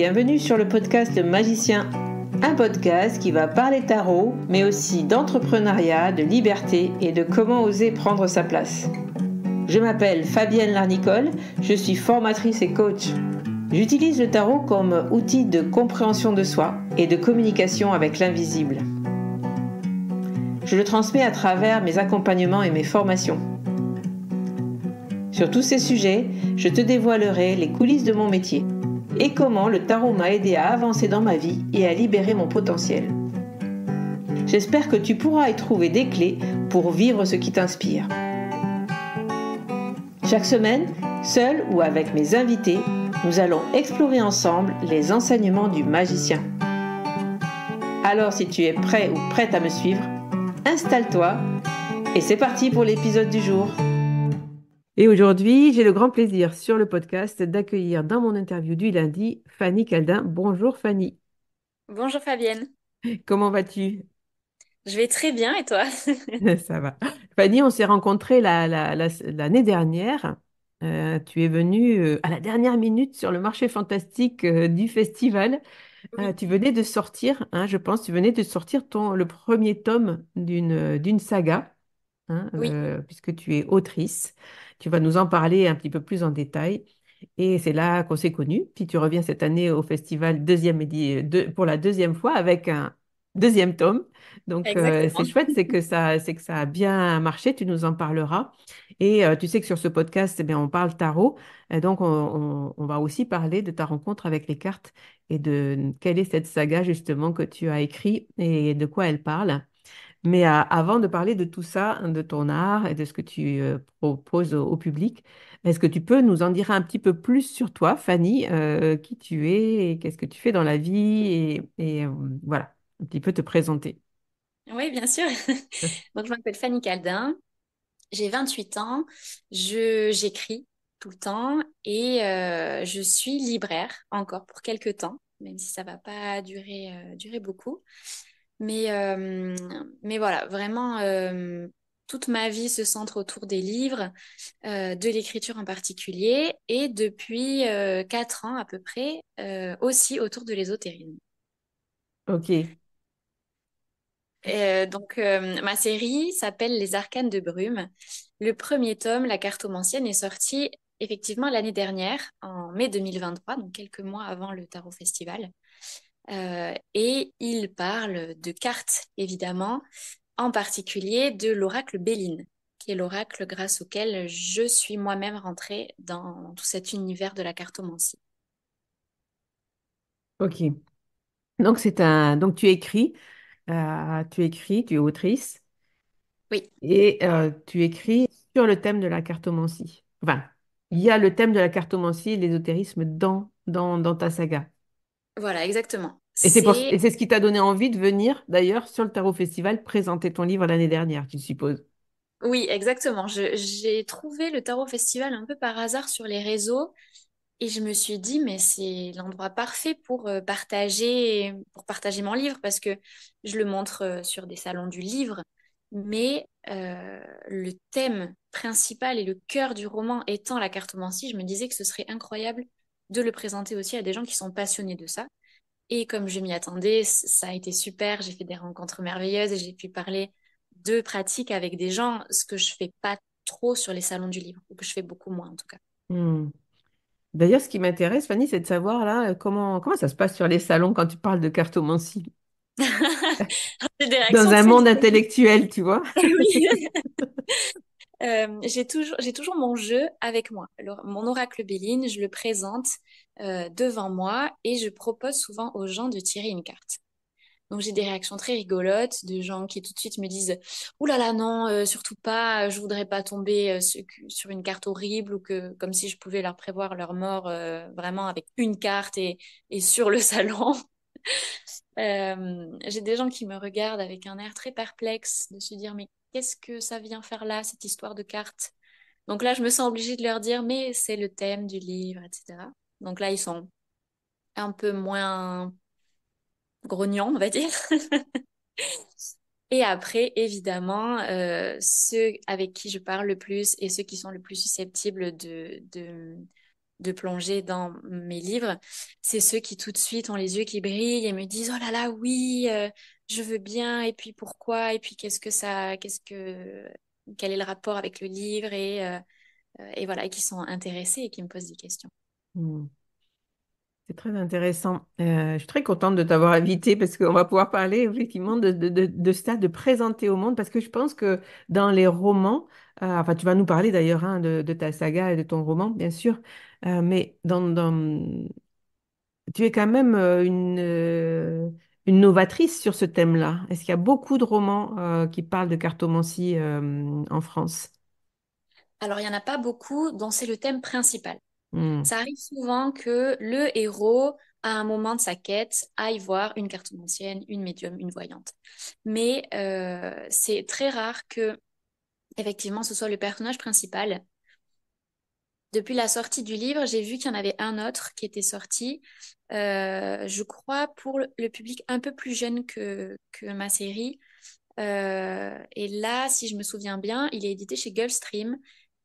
Bienvenue sur le podcast Magicien, un podcast qui va parler tarot, mais aussi d'entrepreneuriat, de liberté et de comment oser prendre sa place. Je m'appelle Fabienne Larnicole, je suis formatrice et coach. J'utilise le tarot comme outil de compréhension de soi et de communication avec l'invisible. Je le transmets à travers mes accompagnements et mes formations. Sur tous ces sujets, je te dévoilerai les coulisses de mon métier et comment le tarot m'a aidé à avancer dans ma vie et à libérer mon potentiel. J'espère que tu pourras y trouver des clés pour vivre ce qui t'inspire. Chaque semaine, seul ou avec mes invités, nous allons explorer ensemble les enseignements du magicien. Alors si tu es prêt ou prête à me suivre, installe-toi et c'est parti pour l'épisode du jour. Et aujourd'hui, j'ai le grand plaisir sur le podcast d'accueillir dans mon interview du lundi Fanny Caldin. Bonjour Fanny, Bonjour Fabienne, comment vas-tu? je vais très bien et toi? Ça va. Fanny, on s'est rencontrés l'année dernière. Tu es venue à la dernière minute sur le marché fantastique du festival. Oui, Tu venais de sortir, hein, je pense, tu venais de sortir le premier tome d'une saga, hein, oui, puisque tu es autrice. Tu vas nous en parler un petit peu plus en détail. Et c'est là qu'on s'est connus. Puis tu reviens cette année au festival pour la deuxième fois avec un deuxième tome. Donc c'est exactement. chouette, c'est que ça a bien marché. Tu nous en parleras. Et tu sais que sur ce podcast, eh bien, on parle tarot. Et donc on va aussi parler de ta rencontre avec les cartes et de quelle est cette saga justement que tu as écrit et de quoi elle parle. Mais avant de parler de tout ça, de ton art et de ce que tu proposes au public, est-ce que tu peux nous en dire un petit peu plus sur toi, Fanny, qui tu es et qu'est-ce que tu fais dans la vie et voilà, un petit peu te présenter. Oui, bien sûr. Donc, je m'appelle Fanny Caldin, j'ai 28 ans, j'écris tout le temps et je suis libraire encore pour quelques temps, même si ça va pas durer beaucoup. Mais, euh, mais voilà, vraiment, toute ma vie se centre autour des livres, de l'écriture en particulier et depuis 4 ans à peu près, aussi autour de l'ésotérisme. Ok, Ma série s'appelle Les Arcanes de Brume. Le premier tome, La cartomancienne, est sorti effectivement l'année dernière, en mai 2023, donc quelques mois avant le Tarot Festival. Et il parle de cartes, évidemment, en particulier de l'oracle Béline, qui est l'oracle grâce auquel je suis moi-même rentrée dans tout cet univers de la cartomancie. ok. Donc tu écris, tu es autrice Oui, et tu écris sur le thème de la cartomancie. Enfin, il y a le thème de la cartomancie et l'ésotérisme dans ta saga. voilà, exactement. Et c'est ce qui t'a donné envie de venir, d'ailleurs, sur le Tarot Festival, présenter ton livre l'année dernière, tu supposes. Oui, exactement. J'ai trouvé le Tarot Festival un peu par hasard sur les réseaux et je me suis dit, mais c'est l'endroit parfait pour partager mon livre parce que je le montre sur des salons du livre, mais le thème principal et le cœur du roman étant la cartomancie, je me disais que ce serait incroyable de le présenter aussi à des gens qui sont passionnés de ça. Et comme je m'y attendais, ça a été super. J'ai fait des rencontres merveilleuses et j'ai pu parler de pratiques avec des gens, ce que je fais pas trop sur les salons du livre, ou que je fais beaucoup moins en tout cas. Hmm. D'ailleurs, ce qui m'intéresse, Fanny, c'est de savoir là, comment ça se passe sur les salons quand tu parles de cartomancie. J'ai des Dans réactions un très monde différentes. intellectuel, tu vois. Oui. J'ai toujours mon jeu avec moi. Alors, mon oracle Béline, je le présente devant moi et je propose souvent aux gens de tirer une carte. Donc j'ai des réactions très rigolotes de gens qui tout de suite me disent «Ouh là là non, surtout pas, je voudrais pas tomber sur une carte horrible ou que comme si je pouvais leur prévoir leur mort vraiment avec une carte et sur le salon.» J'ai des gens qui me regardent avec un air très perplexe de se dire «Mais qu'est-ce que ça vient faire là, cette histoire de cartes?» Donc là, je me sens obligée de leur dire «Mais c'est le thème du livre, etc.» Donc là, ils sont un peu moins grognons, on va dire. Et après, évidemment, ceux avec qui je parle le plus et ceux qui sont le plus susceptibles de plonger dans mes livres, c'est ceux qui tout de suite ont les yeux qui brillent et me disent, oh là là, oui, je veux bien, et puis pourquoi, et puis quel est le rapport avec le livre, et voilà, et qui sont intéressés et qui me posent des questions. Hmm. C'est très intéressant. Je suis très contente de t'avoir invité parce qu'on va pouvoir parler effectivement de ça, de présenter au monde, parce que je pense que dans les romans, enfin tu vas nous parler d'ailleurs hein, de ta saga et de ton roman, bien sûr, mais tu es quand même une novatrice sur ce thème-là. Est-ce qu'il y a beaucoup de romans qui parlent de cartomancie en France? Alors, il n'y en a pas beaucoup dont c'est le thème principal. Hmm, Ça arrive souvent que le héros, à un moment de sa quête, aille voir une cartomancienne, une médium, une voyante. Mais c'est très rare que, effectivement, ce soit le personnage principal. Depuis la sortie du livre, j'ai vu qu'il y en avait un autre qui était sorti, je crois, pour le public un peu plus jeune que ma série. Et là, si je me souviens bien, il est édité chez Gulfstream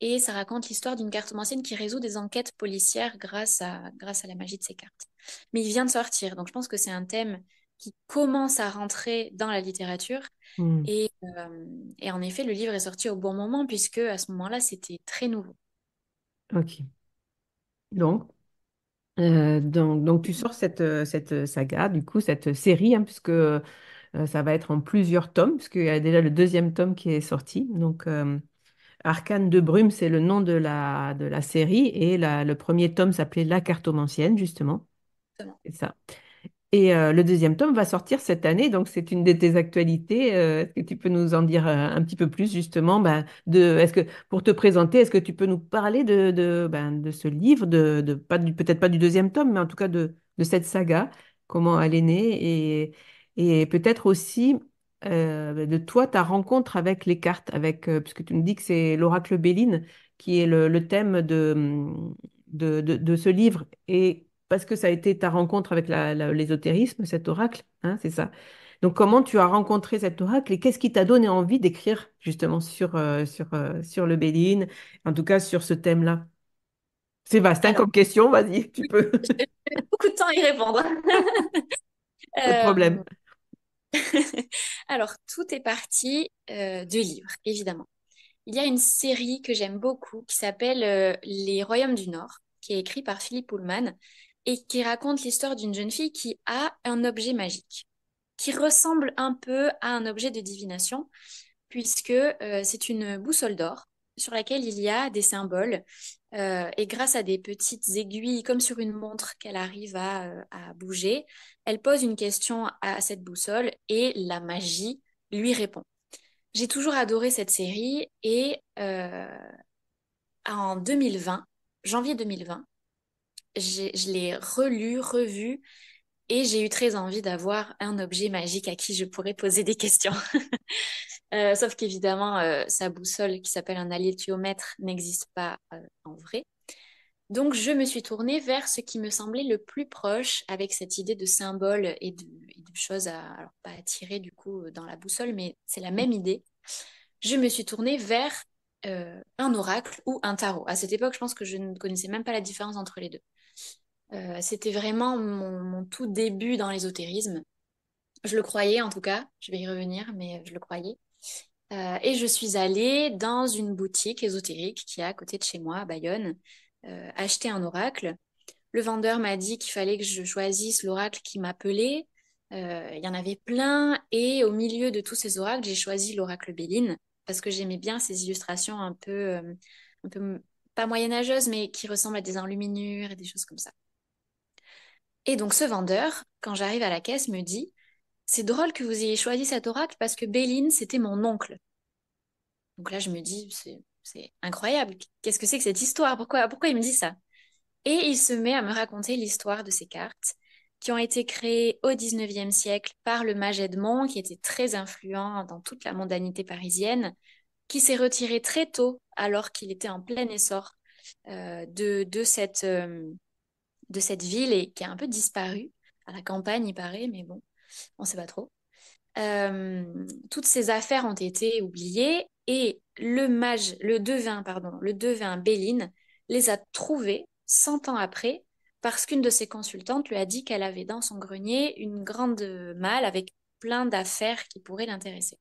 et ça raconte l'histoire d'une cartomancienne qui résout des enquêtes policières grâce à la magie de ses cartes. Mais il vient de sortir, donc je pense que c'est un thème qui commence à rentrer dans la littérature. hmm, Et en effet, le livre est sorti au bon moment puisque à ce moment-là, c'était très nouveau. ok. Donc, donc tu sors cette saga, du coup, cette série, hein, puisque ça va être en plusieurs tomes, puisqu'il y a déjà le deuxième tome qui est sorti. Donc, Arcane de Brume, c'est le nom de la série, et le premier tome s'appelait La Cartomancienne, justement. Exactement. C'est ça. Et le deuxième tome va sortir cette année, donc c'est une de tes actualités. Est-ce que tu peux nous en dire un petit peu plus justement ben, est-ce que pour te présenter, est-ce que tu peux nous parler de ce livre, peut-être pas du deuxième tome, mais en tout cas de cette saga, comment elle est née et peut-être aussi de toi, ta rencontre avec les cartes, puisque tu me dis que c'est l'oracle Béline qui est le thème de ce livre. Et parce que ça a été ta rencontre avec l'ésotérisme, cet oracle, hein, c'est ça. Donc, comment tu as rencontré cet oracle et qu'est-ce qui t'a donné envie d'écrire justement sur le Béline, en tout cas sur ce thème-là? C'est vaste, hein, Alors, comme question, vas-y, tu peux, j'ai beaucoup de temps à y répondre. pas de problème. Euh, Alors, tout est parti de livres, évidemment. Il y a une série que j'aime beaucoup qui s'appelle Les Royaumes du Nord, qui est écrite par Philippe Pullman et qui raconte l'histoire d'une jeune fille qui a un objet magique, qui ressemble un peu à un objet de divination, puisque c'est une boussole d'or sur laquelle il y a des symboles. Et grâce à des petites aiguilles, comme sur une montre qu'elle arrive à bouger, elle pose une question à cette boussole et la magie lui répond. J'ai toujours adoré cette série et en 2020, janvier 2020, je l'ai relue, revue et j'ai eu très envie d'avoir un objet magique à qui je pourrais poser des questions. Sauf qu'évidemment, sa boussole qui s'appelle un alléthiomètre n'existe pas en vrai. Donc, je me suis tournée vers ce qui me semblait le plus proche avec cette idée de symbole et de choses alors pas à tirer du coup dans la boussole, mais c'est la même idée. Je me suis tournée vers un oracle ou un tarot. À cette époque, je pense que je ne connaissais même pas la différence entre les deux. C'était vraiment mon tout début dans l'ésotérisme. Je le croyais en tout cas, je vais y revenir, mais je le croyais. Et je suis allée dans une boutique ésotérique qui est à côté de chez moi, à Bayonne, acheter un oracle. Le vendeur m'a dit qu'il fallait que je choisisse l'oracle qui m'appelait. Il y en avait plein et au milieu de tous ces oracles, j'ai choisi l'oracle Béline parce que j'aimais bien ces illustrations un peu pas moyenâgeuses, mais qui ressemblent à des enluminures et des choses comme ça. Et donc ce vendeur, quand j'arrive à la caisse, me dit, c'est drôle que vous ayez choisi cet oracle parce que Béline, c'était mon oncle. Donc là, je me dis, c'est incroyable. Qu'est-ce que c'est que cette histoire? Pourquoi il me dit ça? Et il se met à me raconter l'histoire de ces cartes qui ont été créées au 19e siècle par le mage Edmond, qui était très influent dans toute la mondanité parisienne, qui s'est retiré très tôt alors qu'il était en plein essor de cette ville et qui a un peu disparu. À la campagne, il paraît, mais bon, on ne sait pas trop. Toutes ces affaires ont été oubliées et le devin Béline les a trouvées 100 ans après, parce qu'une de ses consultantes lui a dit qu'elle avait dans son grenier une grande malle avec plein d'affaires qui pourraient l'intéresser.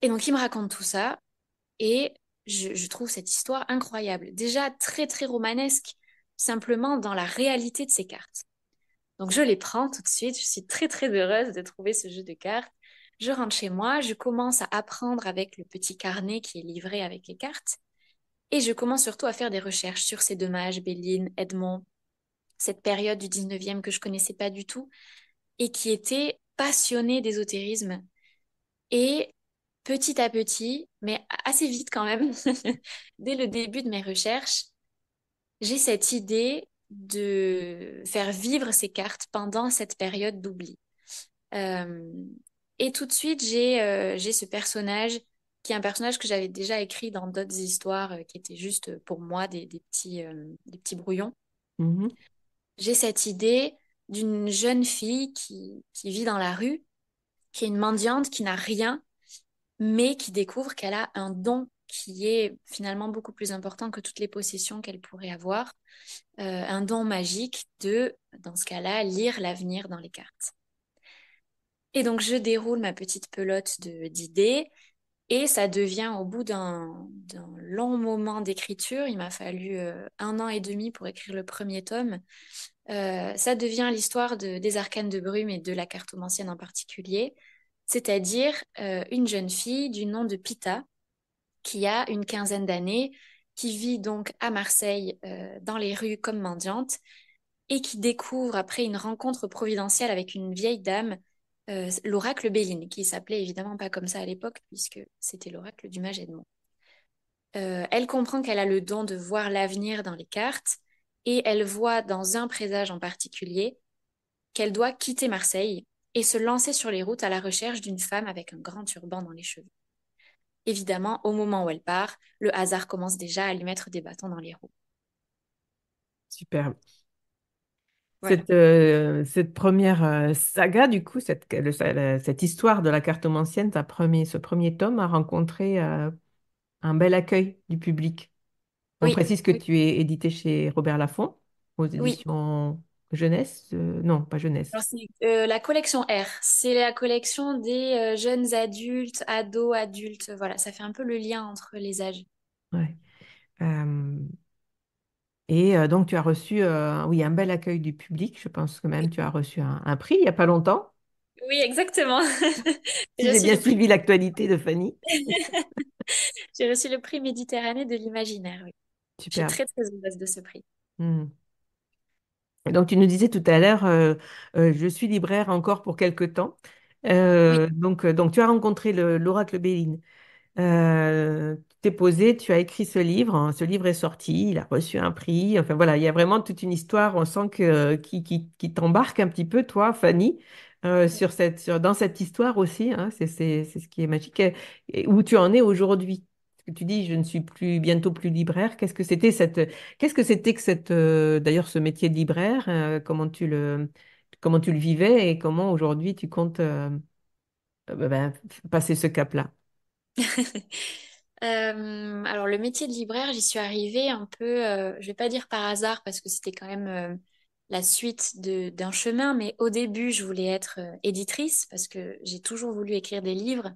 Et donc, il me raconte tout ça et je trouve cette histoire incroyable. Déjà très, très romanesque, simplement dans la réalité de ces cartes. Donc, je les prends tout de suite. Je suis très, très heureuse de trouver ce jeu de cartes. Je rentre chez moi, je commence à apprendre avec le petit carnet qui est livré avec les cartes. Et je commence surtout à faire des recherches sur ces deux mages, Béline, Edmond, cette période du 19e que je connaissais pas du tout et qui était passionnée d'ésotérisme. Et petit à petit, mais assez vite quand même, dès le début de mes recherches, j'ai cette idée de faire vivre ces cartes pendant cette période d'oubli. Euh, et tout de suite, j'ai ce personnage qui est un personnage que j'avais déjà écrit dans d'autres histoires qui étaient juste pour moi des petits brouillons. Mhm. J'ai cette idée d'une jeune fille qui vit dans la rue, qui est une mendiante, qui n'a rien, mais qui découvre qu'elle a un don qui est finalement beaucoup plus important que toutes les possessions qu'elle pourrait avoir, un don magique de, dans ce cas-là, lire l'avenir dans les cartes. Et donc je déroule ma petite pelote d'idées et ça devient au bout d'un long moment d'écriture, il m'a fallu 1 an et demi pour écrire le premier tome, ça devient l'histoire des arcanes de brume et de la cartomancienne en particulier, c'est-à-dire une jeune fille du nom de Pita qui a une quinzaine d'années, qui vit donc à Marseille dans les rues comme mendiante et qui découvre après une rencontre providentielle avec une vieille dame, l'oracle Béline, qui s'appelait évidemment pas comme ça à l'époque puisque c'était l'oracle du mage Edmond. Elle comprend qu'elle a le don de voir l'avenir dans les cartes et elle voit dans un présage en particulier qu'elle doit quitter Marseille et se lancer sur les routes à la recherche d'une femme avec un grand turban dans les cheveux. Évidemment, au moment où elle part, le hasard commence déjà à lui mettre des bâtons dans les roues. Super. Voilà. Cette première saga, du coup, cette histoire de la cartomancienne, ce premier tome a rencontré un bel accueil du public. On Oui, précise que oui, tu es édité chez Robert Laffont, aux oui. éditions jeunesse. Non, pas jeunesse. Alors, c'est la collection R. C'est la collection des jeunes adultes, ados, adultes. Voilà, ça fait un peu le lien entre les âges. Ouais. Euh, et donc, tu as reçu oui, un bel accueil du public. Je pense que même Oui, tu as reçu un prix il n'y a pas longtemps, oui, exactement. si J'ai j'ai reçu bien le prix, suivi l'actualité de Fanny. j'ai reçu le prix Méditerranée de l'imaginaire. Oui. Je suis Super. très, très heureuse de ce prix. Et donc, tu nous disais tout à l'heure, je suis libraire encore pour quelque temps. Oui, Donc, tu as rencontré l'oracle Béline. Tu t'es posé, tu as écrit ce livre. Hein, ce livre est sorti, il a reçu un prix. Enfin, voilà, il y a vraiment toute une histoire. On sent qui t'embarque un petit peu, toi, Fanny, dans cette histoire aussi. Hein, c'est ce qui est magique. Et où tu en es aujourd'hui. Parce que tu dis, je ne suis plus bientôt plus libraire. Qu'est-ce que c'était que d'ailleurs, ce métier de libraire? Comment tu le vivais et comment aujourd'hui tu comptes passer ce cap-là? Alors le métier de libraire, j'y suis arrivée un peu, je vais pas dire par hasard parce que c'était quand même la suite d'un chemin, mais au début je voulais être éditrice parce que j'ai toujours voulu écrire des livres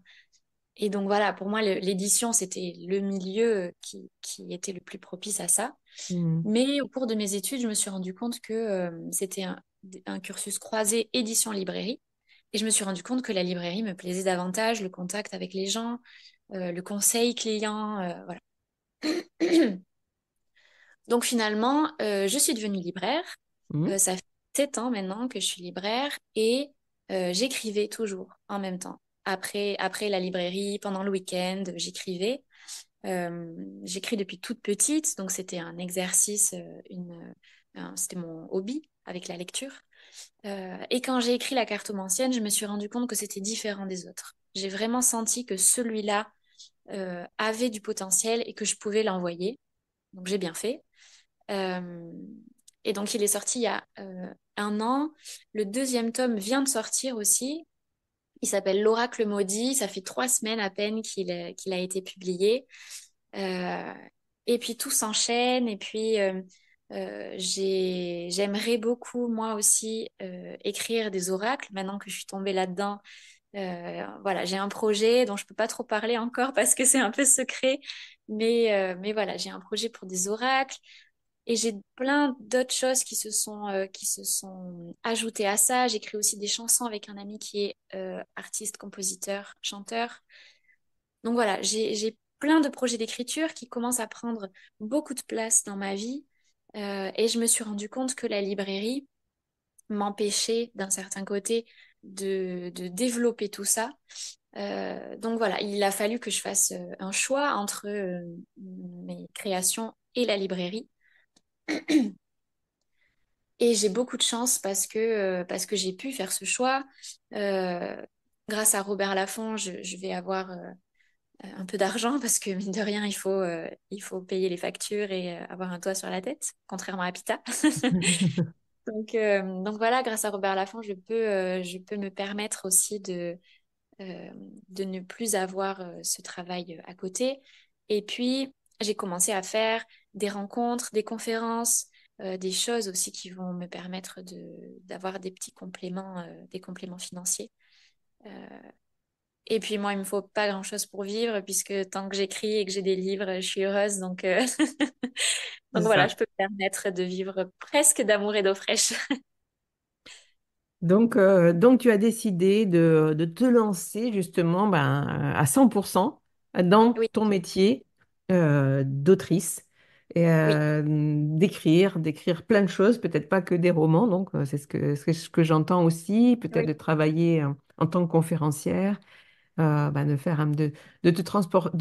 et donc voilà, pour moi l'édition c'était le milieu qui était le plus propice à ça. Hmm. Mais au cours de mes études, je me suis rendu compte que c'était un cursus croisé édition-librairie et je me suis rendu compte que la librairie me plaisait davantage, le contact avec les gens, le conseil client, voilà. Donc finalement, je suis devenue libraire. Hmm. Ça fait 7 ans maintenant que je suis libraire et j'écrivais toujours en même temps. Après la librairie, pendant le week-end, j'écrivais. J'écris depuis toute petite, donc c'était un exercice, c'était mon hobby avec la lecture. Et quand j'ai écrit La Cartomancienne, je me suis rendu compte que c'était différent des autres. J'ai vraiment senti que celui-là avait du potentiel et que je pouvais l'envoyer. Donc j'ai bien fait. Euh, et donc il est sorti il y a 1 an. Le deuxième tome vient de sortir aussi. Il s'appelle L'Oracle maudit. Ça fait 3 semaines à peine qu'il a été publié. Euh, et puis tout s'enchaîne. Et puis J'aimerais beaucoup, moi aussi, écrire des oracles. Maintenant que je suis tombée là-dedans, voilà, j'ai un projet dont je peux pas trop parler encore parce que c'est un peu secret. Mais voilà, j'ai un projet pour des oracles. Et j'ai plein d'autres choses qui se sont ajoutées à ça. J'écris aussi des chansons avec un ami qui est artiste, compositeur, chanteur. Donc voilà, j'ai plein de projets d'écriture qui commencent à prendre beaucoup de place dans ma vie. Et je me suis rendu compte que la librairie m'empêchait, d'un certain côté, de développer tout ça. Donc voilà, il a fallu que je fasse un choix entre mes créations et la librairie. Et j'ai beaucoup de chance parce que j'ai pu faire ce choix. Euh, Grâce à Robert Laffont, je vais avoir un peu d'argent parce que mine de rien, il faut payer les factures et avoir un toit sur la tête, contrairement à Pita. Donc voilà, grâce à Robert Laffont, je peux me permettre aussi de ne plus avoir ce travail à côté. Et puis, j'ai commencé à faire des rencontres, des conférences, des choses aussi qui vont me permettre d'avoir des compléments financiers. Euh, et puis moi, il me faut pas grand-chose pour vivre, puisque tant que j'écris et que j'ai des livres, je suis heureuse. Donc C'est voilà, ça. je peux me permettre de vivre presque d'amour et d'eau fraîche. Donc, tu as décidé de te lancer justement à 100% dans Oui, ton métier d'autrice et oui, d'écrire plein de choses, peut-être pas que des romans. Donc, c'est ce que j'entends aussi, peut-être oui, de travailler en tant que conférencière, de faire, de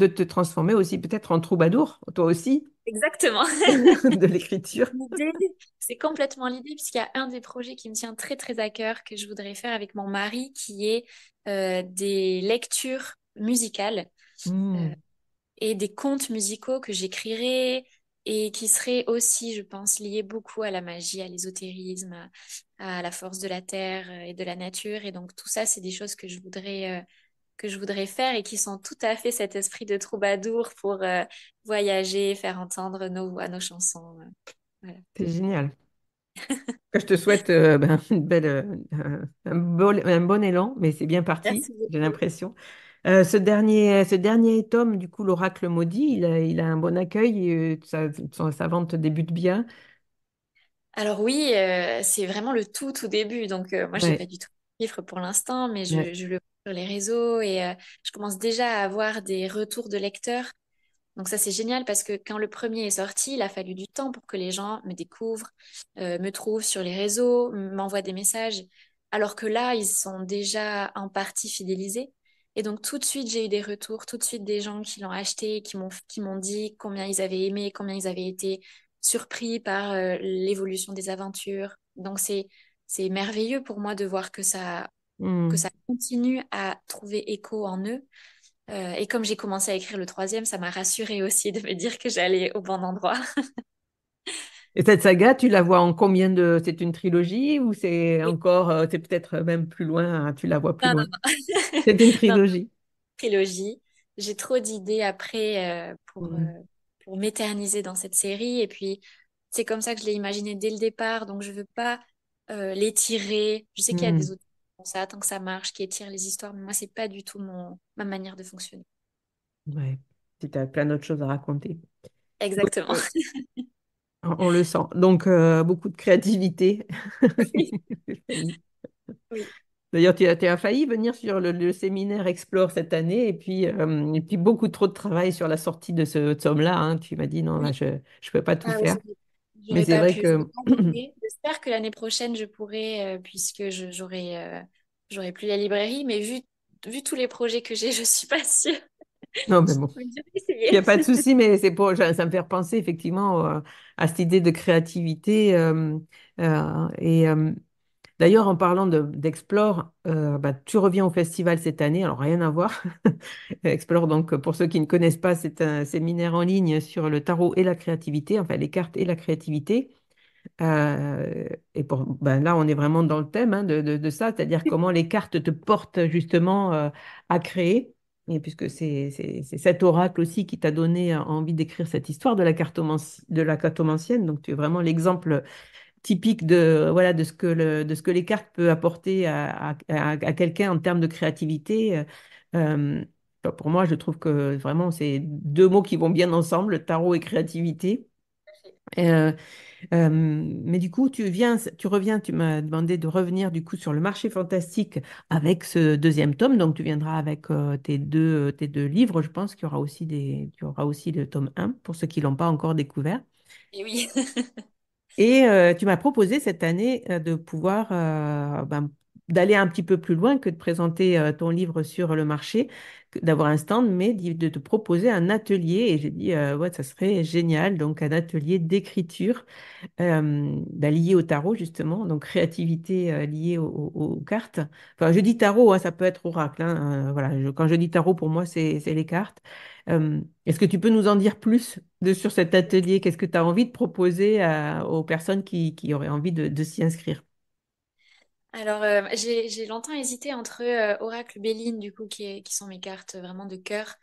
te transformer aussi peut-être en troubadour, toi aussi, exactement. de l'écriture. L'idée, c'est complètement l'idée, puisqu'il y a un des projets qui me tient très très à cœur que je voudrais faire avec mon mari, qui est des lectures musicales euh, Hmm, et des contes musicaux que j'écrirais et qui seraient aussi, je pense, liés beaucoup à la magie, à l'ésotérisme, à la force de la terre et de la nature. Et donc tout ça, c'est des choses que je voudrais faire et qui sont tout à fait cet esprit de troubadour pour voyager, faire entendre nos voix, nos chansons. Voilà. c'est génial. Je te souhaite un bon élan, mais c'est bien parti, Merci j'ai beaucoup. l'impression. Ce dernier tome, du coup, l'Oracle maudit, il a un bon accueil, sa vente débute bien. Alors oui, c'est vraiment le tout début. Donc moi, j'ai pas Ouais, du tout de chiffres pour l'instant, mais ouais. je le vois sur les réseaux et je commence déjà à avoir des retours de lecteurs. Donc ça, c'est génial parce que quand le premier est sorti, il a fallu du temps pour que les gens me découvrent, me trouvent sur les réseaux, m'envoient des messages. Alors que là, ils sont déjà en partie fidélisés. Et donc tout de suite, j'ai eu des retours, tout de suite des gens qui l'ont acheté, qui m'ont dit combien ils avaient aimé, combien ils avaient été surpris par l'évolution des aventures. Donc c'est merveilleux pour moi de voir que Hmm. ça continue à trouver écho en eux. Et comme j'ai commencé à écrire le troisième, ça m'a rassurée aussi de me dire que j'allais au bon endroit. Et cette saga, tu la vois en combien de... C'est une trilogie ou c'est encore, c'est peut-être même plus loin, hein, tu la vois plus Non, non, loin. non. C'est une Non, trilogie. trilogie. J'ai trop d'idées après Hmm. pour m'éterniser dans cette série. Et puis, c'est comme ça que je l'ai imaginé dès le départ. Donc, je veux pas l'étirer. Je sais qu'il y a des Hmm. auteurs qui font ça, tant que ça marche, qui étirent les histoires. Mais moi, c'est pas du tout ma manière de fonctionner. Ouais. Tu as plein d'autres choses à raconter. Donc, Exactement. on le sent. Donc, beaucoup de créativité. Oui, oui. D'ailleurs, tu as failli venir sur le séminaire Explore cette année et puis beaucoup trop de travail sur la sortie de ce tome-là, hein. Tu m'as dit non, là, Oui. je ne peux pas tout Ah oui, faire. Mais j'aurais c'est pas vrai pu. que J'aurais pas osé. J'espère que l'année prochaine, je pourrai, puisque j'aurai plus la librairie. Mais vu tous les projets que j'ai, je suis pas sûre. non, mais bon, Mais je vais il n'y a essayer. pas de souci, mais ça me fait repenser effectivement à cette idée de créativité. D'ailleurs, en parlant d'Explore, tu reviens au festival cette année, alors rien à voir. Explore, donc, pour ceux qui ne connaissent pas, c'est un séminaire en ligne sur le tarot et la créativité, enfin les cartes et la créativité. Là, on est vraiment dans le thème hein, de ça, c'est-à-dire comment les cartes te portent justement à créer. Et puisque c'est cet oracle aussi qui t'a donné envie d'écrire cette histoire de la cartomancienne, donc tu es vraiment l'exemple typique de, voilà, de ce que les cartes peuvent apporter à quelqu'un en termes de créativité. Euh, pour moi, je trouve que vraiment, c'est deux mots qui vont bien ensemble, tarot et créativité. Euh, mais du coup, tu reviens, tu m'as demandé de revenir du coup sur le marché fantastique avec ce deuxième tome. Donc, tu viendras avec tes deux livres. Je pense qu'il y aura aussi le tome un pour ceux qui l'ont pas encore découvert. Et oui. Et tu m'as proposé cette année de pouvoir d'aller un petit peu plus loin que de présenter ton livre sur le marché, d'avoir un stand, mais de te proposer un atelier. Et j'ai dit, ouais, ça serait génial. Donc, un atelier d'écriture lié au tarot, justement. Donc, créativité liée aux cartes. Enfin, je dis tarot, hein, ça peut être oracle, hein, voilà, quand je dis tarot, pour moi, c'est les cartes. Est-ce que tu peux nous en dire plus sur cet atelier? Qu'est-ce que tu as envie de proposer aux personnes qui auraient envie de s'y inscrire? Alors, j'ai longtemps hésité entre Oracle Béline, du coup, qui sont mes cartes vraiment de cœur,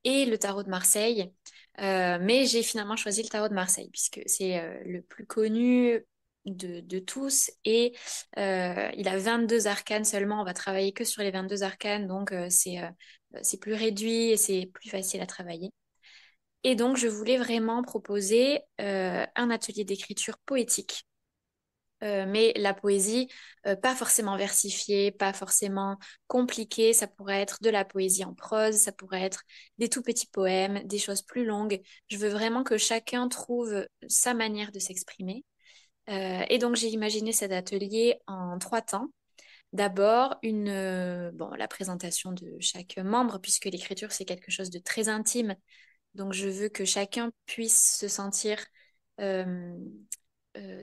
et le tarot de Marseille. Mais j'ai finalement choisi le tarot de Marseille, puisque c'est le plus connu de tous. Et il a 22 arcanes seulement. On va travailler que sur les 22 arcanes, donc c'est plus réduit et c'est plus facile à travailler. Et donc, je voulais vraiment proposer un atelier d'écriture poétique, mais la poésie, pas forcément versifiée, pas forcément compliquée. Ça pourrait être de la poésie en prose, ça pourrait être des tout petits poèmes, des choses plus longues. Je veux vraiment que chacun trouve sa manière de s'exprimer. Et donc j'ai imaginé cet atelier en 3 temps. D'abord, bon, la présentation de chaque membre, puisque l'écriture, c'est quelque chose de très intime. Donc je veux que chacun puisse se sentir euh,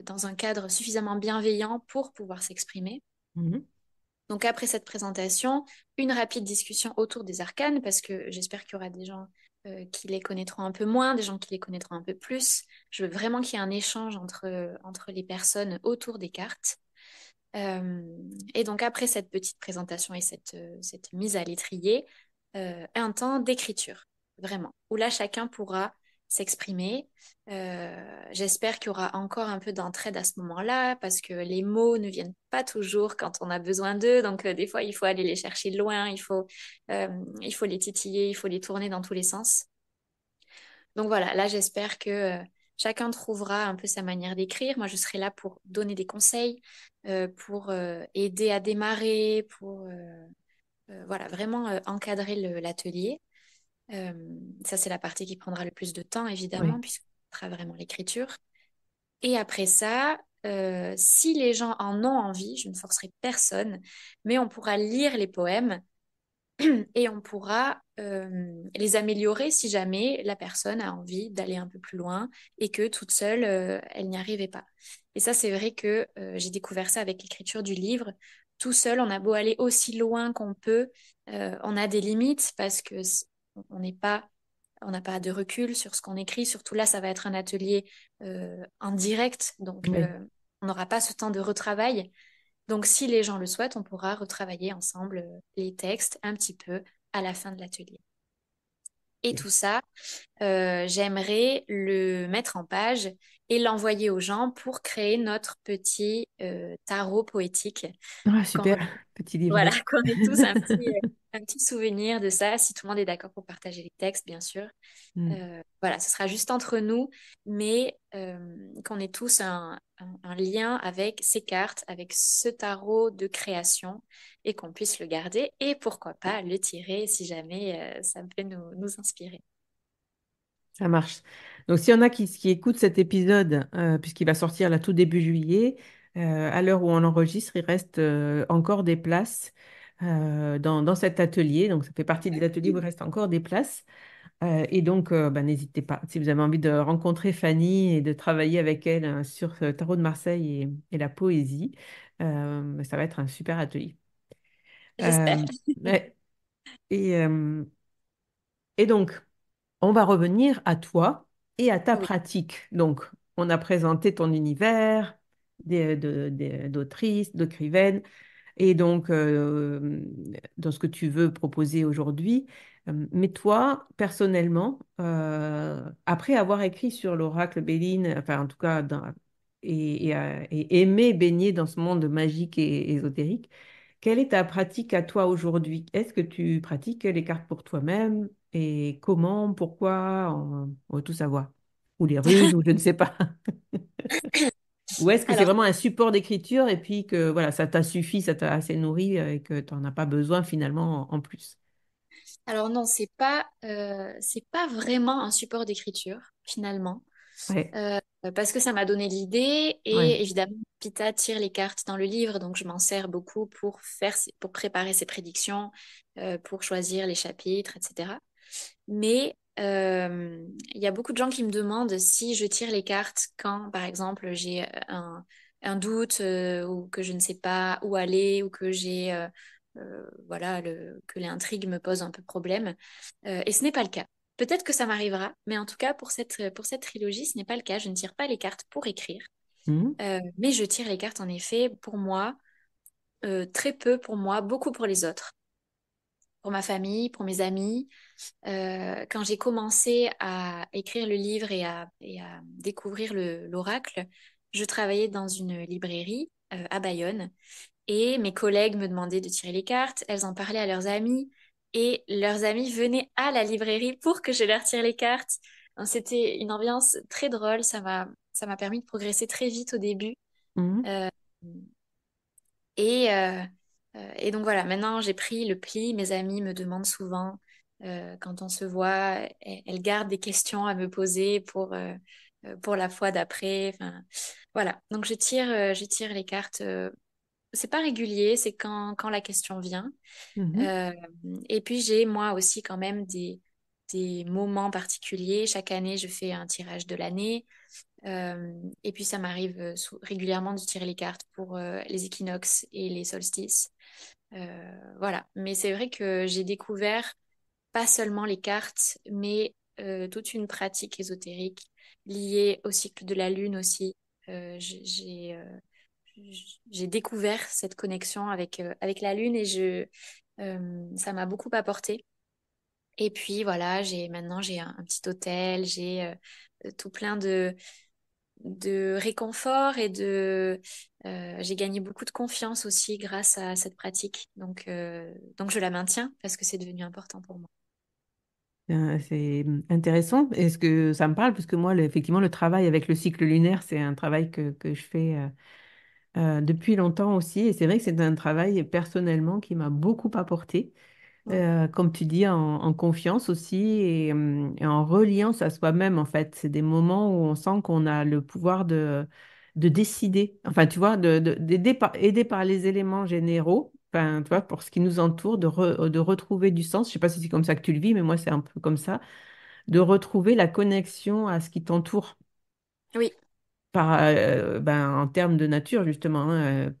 dans un cadre suffisamment bienveillant pour pouvoir s'exprimer. Mhm. Donc après cette présentation, une rapide discussion autour des arcanes, parce que j'espère qu'il y aura des gens qui les connaîtront un peu moins, des gens qui les connaîtront un peu plus. Je veux vraiment qu'il y ait un échange entre les personnes autour des cartes. Euh, et donc après cette petite présentation et cette mise à l'étrier, un temps d'écriture, vraiment, où là chacun pourra s'exprimer. J'espère qu'il y aura encore un peu d'entraide à ce moment-là, parce que les mots ne viennent pas toujours quand on a besoin d'eux, donc des fois il faut aller les chercher de loin, euh, il faut les titiller, il faut les tourner dans tous les sens. Donc voilà, là j'espère que chacun trouvera un peu sa manière d'écrire. Moi je serai là pour donner des conseils, pour aider à démarrer, pour voilà, vraiment encadrer l'atelier. Euh, Ça c'est la partie qui prendra le plus de temps évidemment, Oui. puisqu'on fera vraiment l'écriture. Et après ça, si les gens en ont envie, je ne forcerai personne, mais on pourra lire les poèmes et on pourra les améliorer si jamais la personne a envie d'aller un peu plus loin et que toute seule, elle n'y arrivait pas. Et ça, c'est vrai que j'ai découvert ça avec l'écriture du livre. Tout seul, on a beau aller aussi loin qu'on peut, on a des limites parce que on n'est pas, on n'a pas de recul sur ce qu'on écrit. Surtout là, ça va être un atelier en direct, donc Oui. on n'aura pas ce temps de retravail. Donc, si les gens le souhaitent, on pourra retravailler ensemble les textes un petit peu à la fin de l'atelier. Et tout ça, j'aimerais le mettre en page et l'envoyer aux gens pour créer notre petit tarot poétique. Ah, Qu'on re- super, petit Voilà, livret. qu'on ait tous un petit souvenir de ça, si tout le monde est d'accord pour partager les textes, bien sûr. Mm. Voilà, ce sera juste entre nous, mais qu'on ait tous un lien avec ces cartes, avec ce tarot de création et qu'on puisse le garder et pourquoi pas le tirer si jamais ça peut nous inspirer. Ça marche. Donc, s'il y en a qui écoutent cet épisode, puisqu'il va sortir là tout début juillet, à l'heure où on enregistre, il reste encore des places dans cet atelier. Donc, ça fait partie des ateliers où il reste encore des places. Et donc, n'hésitez pas. Si vous avez envie de rencontrer Fanny et de travailler avec elle sur ce Tarot de Marseille et la poésie, ça va être un super atelier. J'espère. Euh, ouais. et, euh, et donc, on va revenir à toi et à ta Oui, pratique. Donc, on a présenté ton univers d'autrice, d'écrivaine, et donc dans ce que tu veux proposer aujourd'hui. Mais toi, personnellement, après avoir écrit sur l'oracle Béline, enfin en tout cas, et aimé baigner dans ce monde magique et ésotérique, quelle est ta pratique à toi aujourd'hui? Est-ce que tu pratiques les cartes pour toi-même et comment, pourquoi, on veut tout savoir. Ou les runes, ou je ne sais pas. Ou est-ce que c'est Alors, vraiment un support d'écriture et puis que voilà, ça t'a suffi, ça t'a assez nourri et que tu n'en as pas besoin finalement en plus? alors non, c'est pas vraiment un support d'écriture, finalement. Ouais, Euh, Parce que ça m'a donné l'idée ouais. et évidemment, Pita tire les cartes dans le livre, donc je m'en sers beaucoup pour préparer ses prédictions, pour choisir les chapitres, etc. Mais il y a beaucoup de gens qui me demandent si je tire les cartes quand, par exemple, j'ai un doute ou que je ne sais pas où aller ou que j'ai voilà que l'intrigue me pose un peu problème. Et ce n'est pas le cas. Peut-être que ça m'arrivera, mais en tout cas pour cette trilogie, ce n'est pas le cas. Je ne tire pas les cartes pour écrire, Mhm, mais je tire les cartes en effet pour moi, très peu pour moi, beaucoup pour les autres, pour ma famille, pour mes amis. Quand j'ai commencé à écrire le livre et à découvrir l'oracle, je travaillais dans une librairie à Bayonne et mes collègues me demandaient de tirer les cartes, elles en parlaient à leurs amis et leurs amis venaient à la librairie pour que je leur tire les cartes. Donc, c'était une ambiance très drôle, ça m'a permis de progresser très vite au début. mhm, Euh, et, et donc voilà, maintenant j'ai pris le pli. Mes amis me demandent souvent, quand on se voit, elles gardent des questions à me poser pour la fois d'après. Enfin, voilà, donc je tire les cartes. C'est pas régulier, c'est quand la question vient. mhm, Euh, et puis j'ai moi aussi quand même des moments particuliers. Chaque année, je fais un tirage de l'année. Et puis ça m'arrive régulièrement de tirer les cartes pour les équinoxes et les solstices. Voilà. Mais c'est vrai que j'ai découvert pas seulement les cartes, mais toute une pratique ésotérique liée au cycle de la Lune aussi. J'ai découvert cette connexion avec la Lune et ça m'a beaucoup apporté. Et puis voilà, maintenant j'ai un petit hôtel, j'ai tout plein de réconfort j'ai gagné beaucoup de confiance aussi grâce à cette pratique. Donc je la maintiens parce que c'est devenu important pour moi. C'est intéressant. Est-ce que ça me parle? Parce que moi, effectivement, le travail avec le cycle lunaire, c'est un travail que je fais depuis longtemps aussi. Et c'est vrai que c'est un travail personnellement qui m'a beaucoup apporté. Mm. Comme tu dis, en confiance aussi et en reliance à soi-même, en fait. C'est des moments où on sent qu'on a le pouvoir de décider, enfin, tu vois, aidé par les éléments généraux, enfin, tu vois, pour ce qui nous entoure, de retrouver du sens. Je sais pas si c'est comme ça que tu le vis, mais moi, c'est un peu comme ça, de retrouver la connexion à ce qui t'entoure Oui, en termes de nature, justement, hein,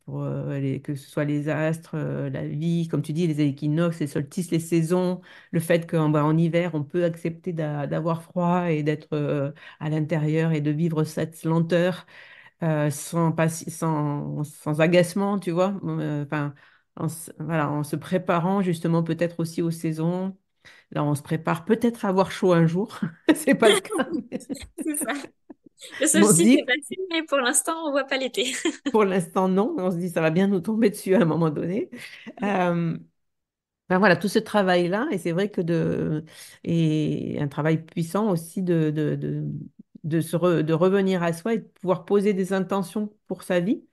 que ce soit les astres, la vie, comme tu dis, les équinoxes, les solstices, les saisons, le fait qu'en hiver, on peut accepter d'avoir froid et d'être à l'intérieur et de vivre cette lenteur sans agacement, tu vois. Enfin, voilà, en se préparant justement peut-être aussi aux saisons. Là, on se prépare peut-être à avoir chaud un jour. C'est pas le cas. c'est ça. Le Mais on se solstice est dit, passé, mais pour l'instant, on voit pas l'été. pour l'instant, non. On se dit, ça va bien nous tomber dessus à un moment donné. Euh, ben voilà, tout ce travail-là, et c'est vrai et un travail puissant aussi de revenir à soi et de pouvoir poser des intentions pour sa vie.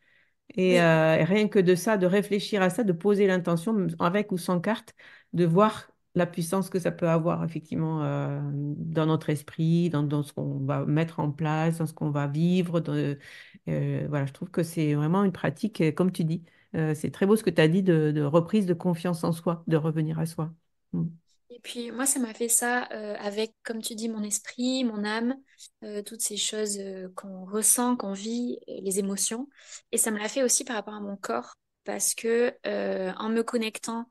Oui, Et rien que de ça, de réfléchir à ça, de poser l'intention, avec ou sans carte, de voir la puissance que ça peut avoir effectivement dans notre esprit, dans ce qu'on va mettre en place, dans ce qu'on va vivre. Voilà, je trouve que c'est vraiment une pratique, comme tu dis. C'est très beau ce que tu as dit de reprise de confiance en soi, de revenir à soi. Mm. et puis moi, ça m'a fait ça avec, comme tu dis, mon esprit, mon âme, toutes ces choses qu'on ressent, qu'on vit, les émotions. Et ça me l'a fait aussi par rapport à mon corps, parce que en me connectant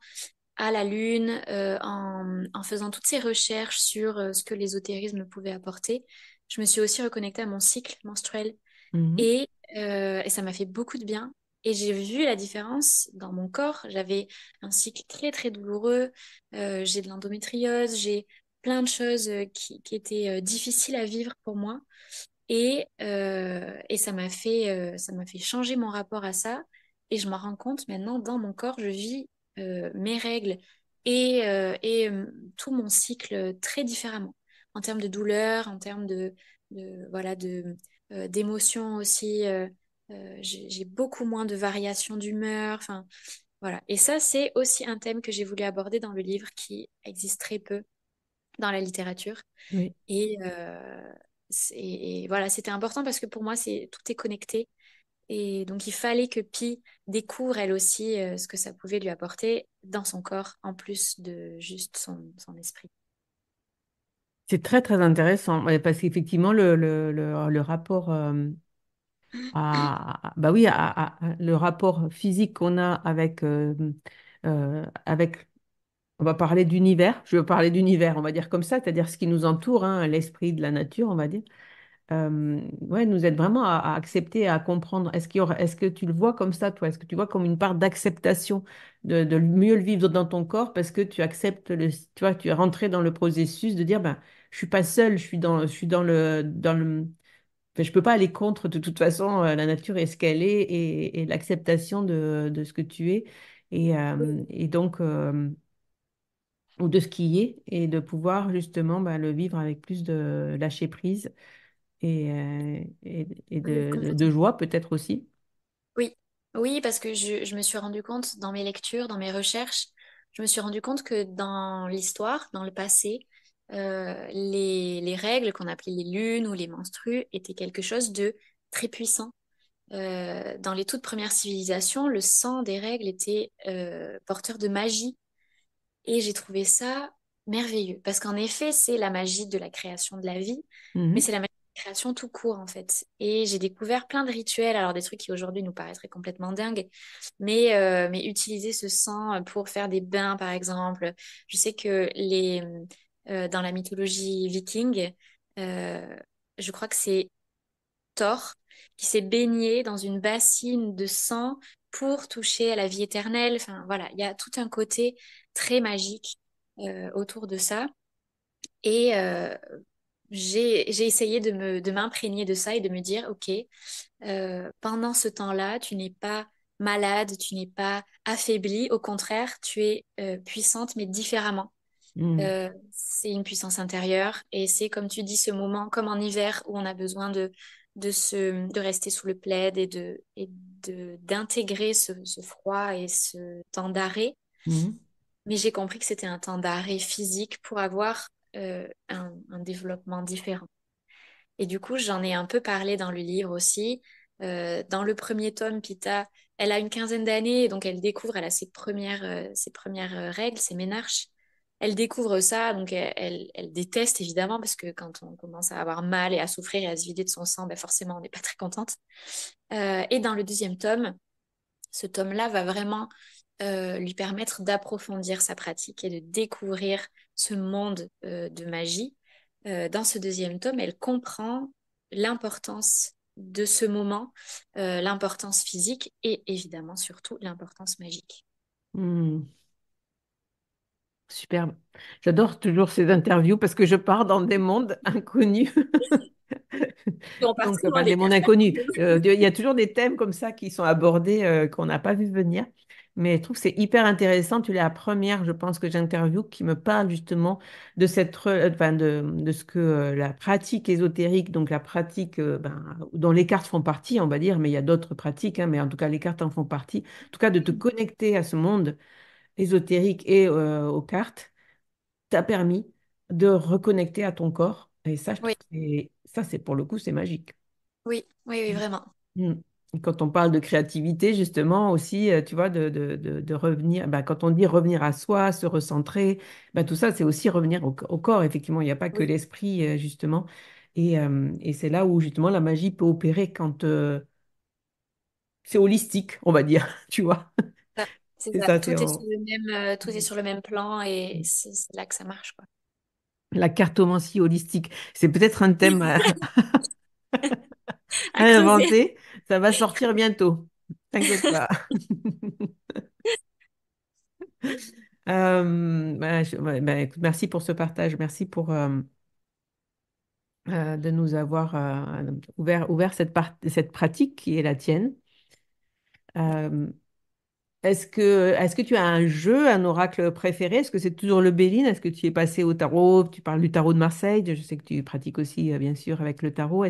à la Lune, en faisant toutes ces recherches sur ce que l'ésotérisme pouvait apporter, je me suis aussi reconnectée à mon cycle menstruel. Mhm. Et ça m'a fait beaucoup de bien. Et j'ai vu la différence dans mon corps. J'avais un cycle très, très douloureux. J'ai de l'endométriose, j'ai plein de choses qui étaient difficiles à vivre pour moi. Et ça m'a fait changer mon rapport à ça. Et je me rends compte maintenant, dans mon corps, je vis mes règles et tout mon cycle très différemment. En termes de douleur, en termes voilà, d'émotions aussi. J'ai beaucoup moins de variations d'humeur. Enfin, voilà. Et ça, c'est aussi un thème que j'ai voulu aborder dans le livre qui existe très peu dans la littérature. Oui. Et voilà, c'était important parce que pour moi, tout est connecté. Et donc, il fallait que Pi découvre elle aussi ce que ça pouvait lui apporter dans son corps, en plus de juste son esprit. C'est très, très intéressant ouais, parce qu'effectivement, le rapport bah oui, le rapport physique qu'on a avec, on va parler d'univers, je veux parler d'univers, on va dire comme ça, c'est-à-dire ce qui nous entoure, hein, l'esprit de la nature, on va dire, ouais, nous aide vraiment à accepter, à comprendre. Est-ce que tu le vois comme ça, toi? Est-ce que tu vois comme une part d'acceptation de mieux le vivre dans ton corps parce que tu acceptes tu vois, tu es rentré dans le processus de dire, ben, je suis pas seule, je suis enfin, je peux pas aller contre, de toute façon, la nature est ce qu'elle est et l'acceptation de ce que tu es et donc, ou de ce qui est et de pouvoir justement bah, le vivre avec plus de lâcher prise et Oui, de complètement. joie peut-être aussi. Oui, oui, parce que je me suis rendu compte dans mes lectures, dans mes recherches, je me suis rendu compte que dans l'histoire, dans le passé, les règles qu'on appelait les lunes ou les menstrues étaient quelque chose de très puissant. Dans les toutes premières civilisations, le sang des règles était porteur de magie. Et j'ai trouvé ça merveilleux. Parce qu'en effet, c'est la magie de la création de la vie, mais Mhm, c'est la magie de la création tout court, en fait. Et j'ai découvert plein de rituels, alors des trucs qui aujourd'hui nous paraîtraient complètement dingues, mais utiliser ce sang pour faire des bains, par exemple. Je sais que dans la mythologie viking, euh, je crois que c'est Thor qui s'est baigné dans une bassine de sang pour toucher à la vie éternelle. Enfin, voilà, il y a tout un côté très magique autour de ça. Et j'ai essayé de m'imprégner de ça et de me dire, OK, pendant ce temps-là, tu n'es pas malade, tu n'es pas affaiblie. Au contraire, tu es puissante, mais différemment. mhm, C'est une puissance intérieure et c'est comme tu dis ce moment comme en hiver où on a besoin de rester sous le plaid d'intégrer ce froid et ce temps d'arrêt. mhm, Mais j'ai compris que c'était un temps d'arrêt physique pour avoir un développement différent. Et du coup, j'en ai un peu parlé dans le livre aussi. Dans le premier tome, Pita, elle a une quinzaine d'années, donc elle découvre, elle a ses premières règles, ses ménarches. Elle découvre ça, donc elle déteste évidemment, parce que quand on commence à avoir mal et à souffrir et à se vider de son sang, ben forcément, on n'est pas très contente. Et dans le deuxième tome, ce tome-là va vraiment lui permettre d'approfondir sa pratique et de découvrir ce monde de magie. Dans ce deuxième tome, elle comprend l'importance de ce moment, l'importance physique et évidemment surtout l'importance magique. mhm. Superbe. J'adore toujours ces interviews parce que je pars dans des mondes inconnus. Et on part Donc, très loin enfin, des des mondes terres inconnus. fertiles. Il y a toujours des thèmes comme ça qui sont abordés qu'on n'a pas vu venir. Mais je trouve que c'est hyper intéressant. Tu es la première, je pense, que j'interviewe qui me parle justement de enfin, de ce que la pratique ésotérique, donc la pratique ben, dont les cartes font partie, on va dire, mais il y a d'autres pratiques, hein, mais en tout cas, les cartes en font partie. En tout cas, de te connecter à ce monde ésotérique et aux cartes t'a permis de reconnecter à ton corps. Et ça, je trouve Oui, que ça, c'est pour le coup, c'est magique. oui, oui, oui, vraiment. Mm. Et quand on parle de créativité, justement, aussi, tu vois, de revenir, bah, quand on dit revenir à soi, se recentrer, bah, tout ça, c'est aussi revenir au corps, effectivement. Il n'y a pas que Oui, l'esprit, justement. Et c'est là où, justement, la magie peut opérer quand c'est holistique, on va dire, tu vois. ça, c'est C'est ça. ça, Tout est sur le même plan et c'est là que ça marche, quoi. la cartomancie holistique. C'est peut-être un thème à À creuser. inventer. Ça va sortir bientôt. T'inquiète pas. Ouais, bah, écoute, merci pour ce partage. Merci pour de nous avoir ouvert cette pratique qui est la tienne. Euh, est-ce que tu as un jeu, un oracle préféré? Est-ce que c'est toujours le Béline? Est-ce que tu es passé au tarot? Tu parles du tarot de Marseille. Je sais que tu pratiques aussi, bien sûr, avec le tarot.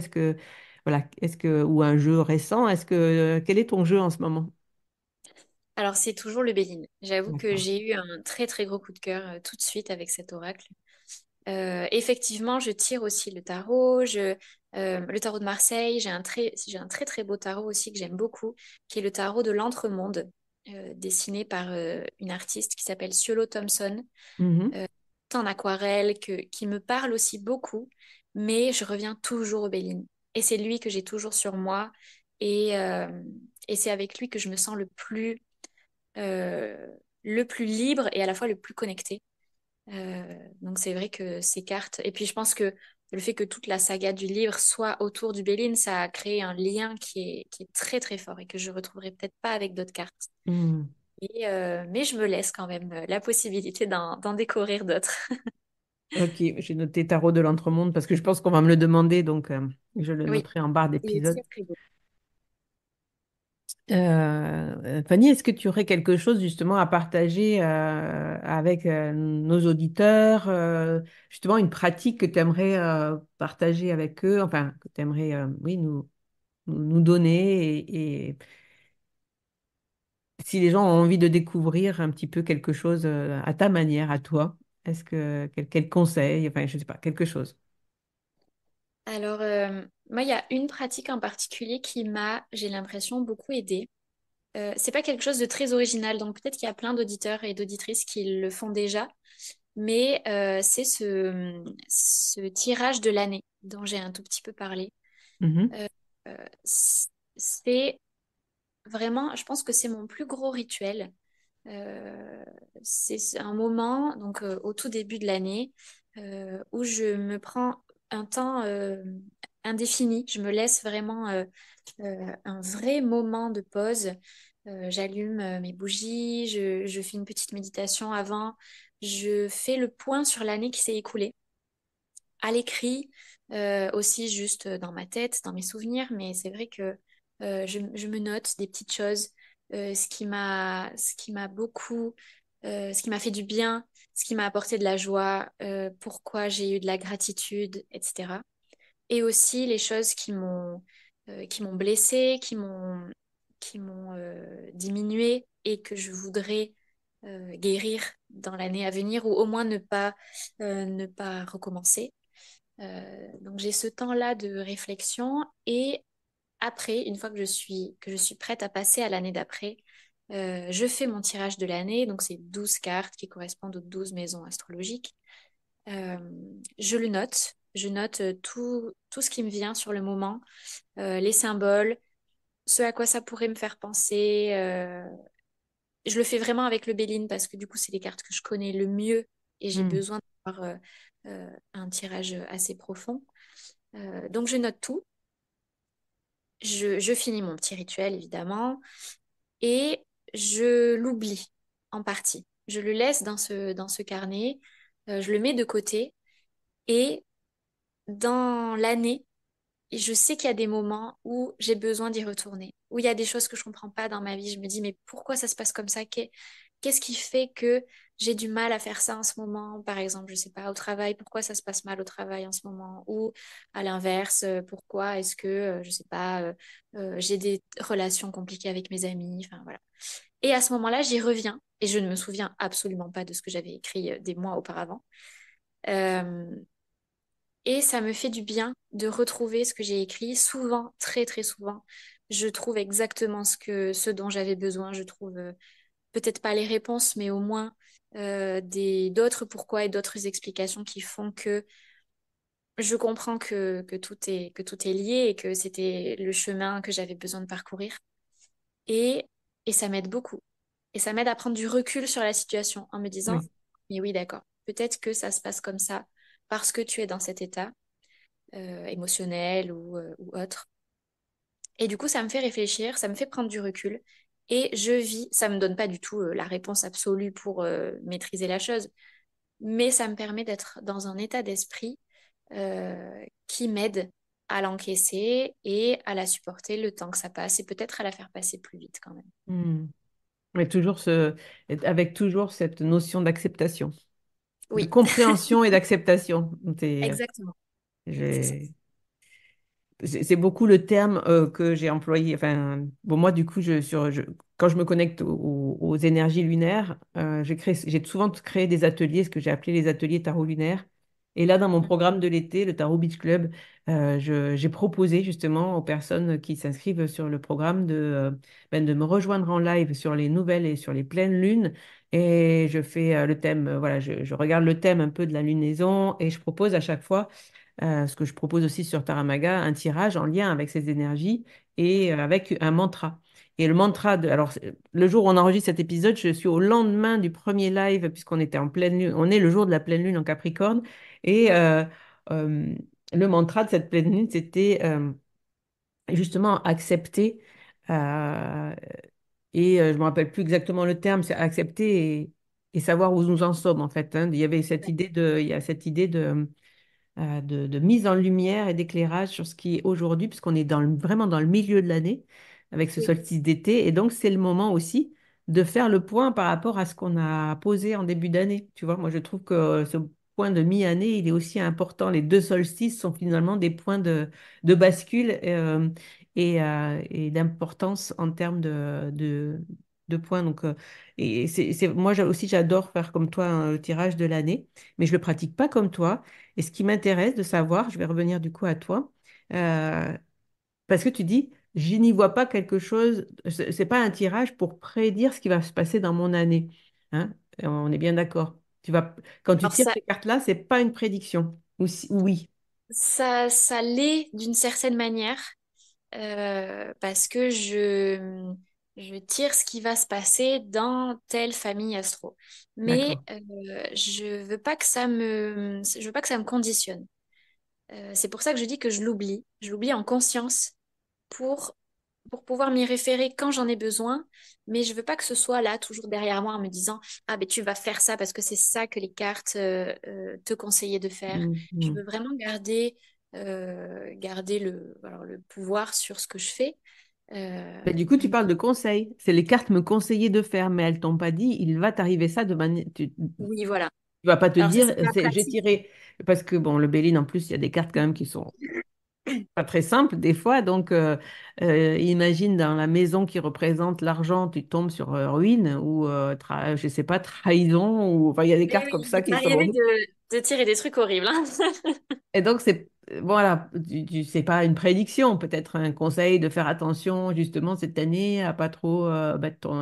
Voilà, ou un jeu récent? Quel est ton jeu en ce moment? Alors, c'est toujours le Béline. J'avoue que D'accord. j'ai eu un très, très gros coup de cœur tout de suite avec cet oracle. Effectivement, je tire aussi le tarot. Le tarot de Marseille, j'ai un très, très beau tarot aussi que j'aime beaucoup, qui est le tarot de l'Entremonde, dessiné par une artiste qui s'appelle Siolo Thompson, Mhm. euh, en aquarelle, qui me parle aussi beaucoup, mais je reviens toujours au Béline. Et c'est lui que j'ai toujours sur moi. Et, euh, et c'est avec lui que je me sens euh, le plus libre et à la fois le plus connecté. Donc c'est vrai que ces cartes, et puis je pense que le fait que toute la saga du livre soit autour du Béline, ça a créé un lien qui est très très fort et que je retrouverai peut-être pas avec d'autres cartes. Mhm. Mais je me laisse quand même la possibilité d'en découvrir d'autres. Ok, j'ai noté tarot de l'entremonde parce que je pense qu'on va me le demander, donc je le Oui, noterai en barre il est d'épisode. très très beau. Fanny, est-ce que tu aurais quelque chose justement à partager avec nos auditeurs, justement une pratique que tu aimerais partager avec eux, enfin que tu aimerais oui, nous donner et si les gens ont envie de découvrir un petit peu quelque chose à ta manière, à toi, quel conseil, enfin je sais pas, quelque chose. Alors, moi, il y a une pratique en particulier qui m'a, j'ai l'impression, beaucoup aidée. C'est pas quelque chose de très original, donc peut-être qu'il y a plein d'auditeurs et d'auditrices qui le font déjà, mais c'est ce tirage de l'année dont j'ai un tout petit peu parlé. Mhm, Euh, c'est vraiment, je pense que c'est mon plus gros rituel. Euh, c'est un moment, donc au tout début de l'année, où je me prends un temps indéfini. Je me laisse vraiment un vrai moment de pause. J'allume mes bougies, je fais une petite méditation avant. Je fais le point sur l'année qui s'est écoulée, à l'écrit, aussi juste dans ma tête, dans mes souvenirs, mais c'est vrai que je me note des petites choses, ce qui m'a beaucoup, ce qui m'a fait du bien, ce qui m'a apporté de la joie, pourquoi j'ai eu de la gratitude, etc. Et aussi les choses qui m'ont blessée, qui m'ont diminué et que je voudrais guérir dans l'année à venir ou au moins ne pas recommencer. Donc j'ai ce temps-là de réflexion et après, une fois que je suis prête à passer à l'année d'après, je fais mon tirage de l'année. Donc c'est 12 cartes qui correspondent aux 12 maisons astrologiques. Euh, je le note. Je note tout ce qui me vient sur le moment, les symboles, ce à quoi ça pourrait me faire penser. Je le fais vraiment avec le Béline parce que du coup, c'est les cartes que je connais le mieux et j'ai mhm, besoin d'avoir un tirage assez profond. Donc je note tout, je finis mon petit rituel évidemment et je l'oublie en partie. Je le laisse dans ce carnet, je le mets de côté et dans l'année, je sais qu'il y a des moments où j'ai besoin d'y retourner, où il y a des choses que je comprends pas dans ma vie. Je me dis mais pourquoi ça se passe comme ça? Qu'est-ce qui fait que j'ai du mal à faire ça en ce moment? Par exemple, je sais pas, au travail, pourquoi ça se passe mal au travail en ce moment? Ou à l'inverse, pourquoi est-ce que, je sais pas, j'ai des relations compliquées avec mes amis? Enfin, voilà. Et à ce moment-là, j'y reviens et je ne me souviens absolument pas de ce que j'avais écrit des mois auparavant. Euh, et ça me fait du bien de retrouver ce que j'ai écrit. Souvent, très très souvent, je trouve exactement ce dont j'avais besoin. Je trouve peut-être pas les réponses, mais au moins d'autres pourquoi et d'autres explications qui font que je comprends que tout est lié et que c'était le chemin que j'avais besoin de parcourir. Et, et ça m'aide beaucoup. Et ça m'aide à prendre du recul sur la situation en me disant, oui. mais oui, d'accord, peut-être que ça se passe comme ça parce que tu es dans cet état émotionnel ou autre. Et du coup, ça me fait réfléchir, ça me fait prendre du recul. Et je vis, ça me donne pas du tout la réponse absolue pour maîtriser la chose, mais ça me permet d'être dans un état d'esprit qui m'aide à l'encaisser et à la supporter le temps que ça passe et peut-être à la faire passer plus vite quand même. Hmm. Mais avec toujours cette notion d'acceptation, de Oui, compréhension et d'acceptation. exactement. C'est ça. J'ai- c'est beaucoup le terme que j'ai employé. Enfin, bon, moi, du coup, quand je me connecte aux énergies lunaires, j'ai souvent créé des ateliers, ce que j'ai appelé les ateliers tarot lunaire. Et là, dans mon programme de l'été, le Tarot Beach Club, j'ai proposé justement aux personnes qui s'inscrivent sur le programme de me rejoindre en live sur les nouvelles et sur les pleines lunes. Et je fais le thème, voilà, je regarde le thème un peu de la lunaison et je propose à chaque fois ce que je propose aussi sur Taramaga, un tirage en lien avec ces énergies et avec un mantra. Et le mantra alors, le jour où on enregistre cet épisode, je suis au lendemain du premier live, puisqu'on était en pleine lune, on est le jour de la pleine lune en Capricorne. Et Mm. euh, le mantra de cette pleine lune, c'était justement accepter. euh, je ne me rappelle plus exactement le terme, c'est accepter et savoir où nous en sommes, en fait, hein. Il y a cette idée de mise en lumière et d'éclairage sur ce qui est aujourd'hui, puisqu'on est vraiment dans le milieu de l'année avec ce Oui. solstice d'été. Et donc, c'est le moment aussi de faire le point par rapport à ce qu'on a posé en début d'année. Tu vois, moi, je trouve que ce point de mi-année, il est aussi important. Les deux solstices sont finalement des points de bascule et d'importance en termes de points. Donc, moi aussi, j'adore faire comme toi hein, le tirage de l'année, mais je ne le pratique pas comme toi. Et ce qui m'intéresse de savoir, je vais revenir du coup à toi, euh, parce que tu dis, je n'y vois pas quelque chose, c'est pas un tirage pour prédire ce qui va se passer dans mon année. Hein? On est bien d'accord. Quand tu Alors tires ces cartes-là, c'est pas une prédiction. Ou oui, ça l'est d'une certaine manière parce que je tire ce qui va se passer dans telle famille astro. Mais d'accord. je veux pas que ça me conditionne. C'est pour ça que je dis que je l'oublie en conscience pour, pour pouvoir m'y référer quand j'en ai besoin, mais je veux pas que ce soit là, toujours derrière moi, en me disant, ah ben tu vas faire ça parce que c'est ça que les cartes te conseillaient de faire. Je Mhm. veux vraiment garder le pouvoir sur ce que je fais. Ben, du coup, tu parles de conseils. C'est les cartes me conseillaient de faire, mais elles t'ont pas dit, il va t'arriver ça de manière. Tu Oui, voilà. vas pas te Alors ça, dire, c'est pas j'ai pratique. tiré. Parce que, bon, le Béline, en plus, il y a des cartes quand même qui sont pas très simple des fois. Donc, imagine dans la maison qui représente l'argent, tu tombes sur ruine ou, je sais pas, trahison. Ou, enfin, il y a des Oui, cartes oui, comme il ça m'est qui sont arrivé horribles. de tirer des trucs horribles, hein. Et donc, voilà, c'est pas une prédiction, peut-être un conseil de faire attention justement cette année à pas trop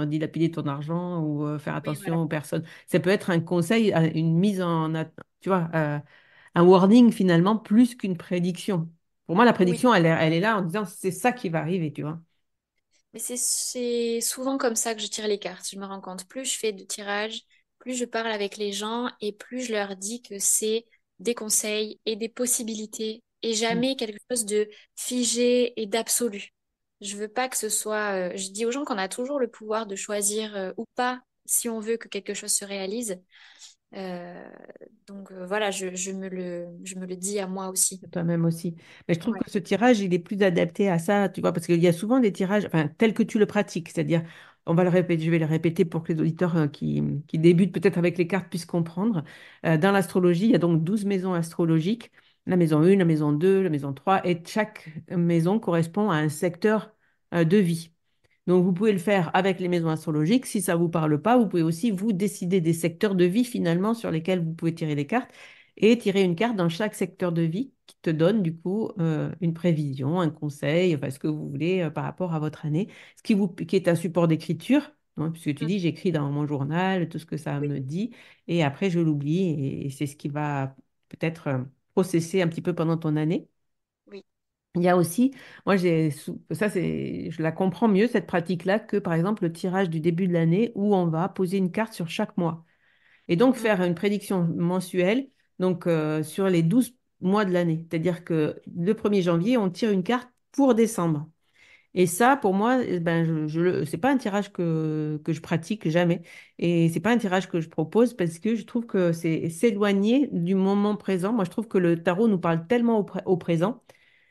dilapider ton argent ou faire Oui, voilà. attention aux personnes. Ça peut être un conseil, une mise tu vois, un warning finalement plus qu'une prédiction. Pour moi, la Oui. prédiction, elle est là en disant c'est ça qui va arriver, tu vois. Mais c'est souvent comme ça que je tire les cartes. Je me rends compte, plus je fais de tirages, plus je parle avec les gens et plus je leur dis que c'est des conseils et des possibilités et Mm. jamais quelque chose de figé et d'absolu. Je veux pas que ce soit. Je dis aux gens qu'on a toujours le pouvoir de choisir ou pas si on veut que quelque chose se réalise. Euh, voilà, je me le dis à moi aussi. Toi-même aussi. Mais je trouve Ouais. que ce tirage, il est plus adapté à ça, tu vois, parce qu'il y a souvent des tirages, enfin, tels que tu le pratiques, c'est-à-dire, on va le répéter, je vais le répéter pour que les auditeurs qui débutent peut-être avec les cartes puissent comprendre. Dans l'astrologie, il y a donc 12 maisons astrologiques, la maison 1, la maison 2, la maison 3, et chaque maison correspond à un secteur de vie. Donc, vous pouvez le faire avec les maisons astrologiques. Si ça ne vous parle pas, vous pouvez aussi vous décider des secteurs de vie finalement sur lesquels vous pouvez tirer les cartes et tirer une carte dans chaque secteur de vie qui te donne du coup une prévision, un conseil, enfin, ce que vous voulez par rapport à votre année, qui est un support d'écriture, hein, puisque tu Mm. dis j'écris dans mon journal tout ce que ça Oui, me dit et après je l'oublie et c'est ce qui va peut-être processer un petit peu pendant ton année. oui. Il y a aussi, je la comprends mieux, cette pratique-là, que par exemple le tirage du début de l'année où on va poser une carte sur chaque mois. Et donc Mm. faire une prédiction mensuelle donc, sur les 12 mois de l'année. C'est-à-dire que le 1er janvier, on tire une carte pour décembre. Et ça, pour moi, ben, c'est pas un tirage que je pratique jamais. Et c'est pas un tirage que je propose parce que je trouve que c'est s'éloigner du moment présent. Moi, je trouve que le tarot nous parle tellement au présent.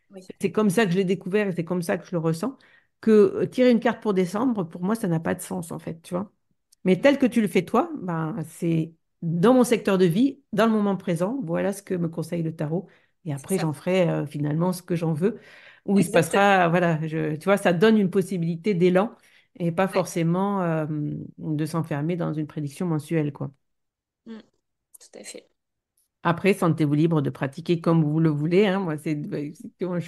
Oui, C'est comme ça que je l'ai découvert et c'est comme ça que je le ressens, que tirer une carte pour décembre, pour moi, ça n'a pas de sens, en fait, tu vois. Mais tel que tu le fais toi, ben, c'est dans mon secteur de vie, dans le moment présent. Voilà ce que me conseille le tarot. Et c'est après, ça. j'en ferai finalement ce que j'en veux. Où il se Exactement. passera, voilà, tu vois, ça donne une possibilité d'élan et pas Ouais. forcément de s'enfermer dans une prédiction mensuelle, quoi. Mm, tout à fait. Après, sentez-vous libre de pratiquer comme vous le voulez, hein. Moi, effectivement,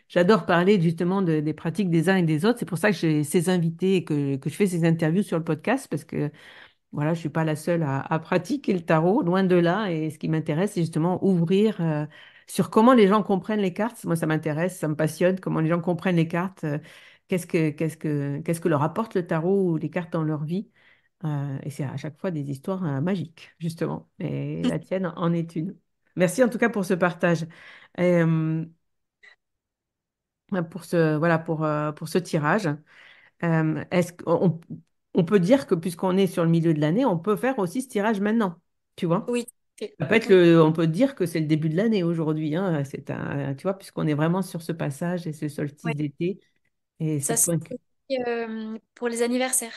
j'adore parler justement des pratiques des uns et des autres. C'est pour ça que j'ai ces invités et que je fais ces interviews sur le podcast parce que voilà, je ne suis pas la seule à pratiquer le tarot, loin de là. Et ce qui m'intéresse, c'est justement ouvrir sur comment les gens comprennent les cartes. Moi, ça m'intéresse, ça me passionne, comment les gens comprennent les cartes, qu'est-ce que leur apporte le tarot ou les cartes dans leur vie. Et c'est à chaque fois des histoires magiques, justement. Et la tienne en est une. Merci en tout cas pour ce partage. Euh, voilà, pour ce tirage. Est-ce qu'on on peut dire que puisqu'on est sur le milieu de l'année, on peut faire aussi ce tirage maintenant, tu vois? Oui, tout à fait. Ça peut être Oui, on peut dire que c'est le début de l'année aujourd'hui, hein. Tu vois, puisqu'on est vraiment sur ce passage et ce solstice ouais. d'été et Ça cette serait pointe aussi, pour les anniversaires.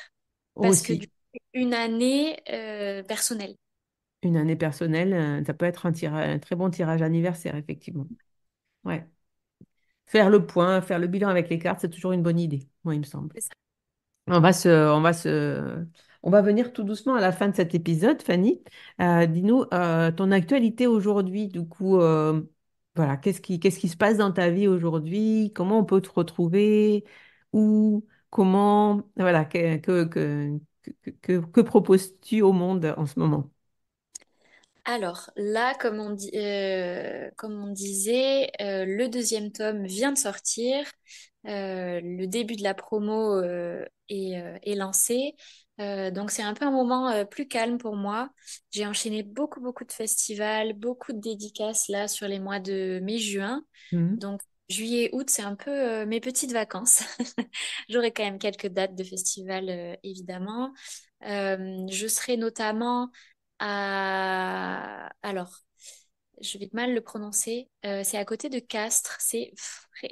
Parce que du aussi. coup, c'est une année personnelle. Une année personnelle, ça peut être un très bon tirage anniversaire, effectivement. Ouais. Faire le point, faire le bilan avec les cartes, c'est toujours une bonne idée, moi, il me semble. C'est ça. On va venir tout doucement à la fin de cet épisode, Fanny. Dis-nous ton actualité aujourd'hui. Du coup, voilà, qu'est-ce qui se passe dans ta vie aujourd'hui? Comment on peut te retrouver? Où? Comment? Voilà, que proposes-tu au monde en ce moment? Alors là, comme on disait, le deuxième tome vient de sortir. Le début de la promo est lancé. Donc c'est un peu un moment plus calme pour moi. J'ai enchaîné beaucoup de festivals, beaucoup de dédicaces là sur les mois de mai-juin. Mhm. Donc juillet, août, c'est un peu mes petites vacances. J'aurai quand même quelques dates de festivals évidemment. Je serai notamment alors, je vais mal le prononcer. C'est à côté de Castres. C'est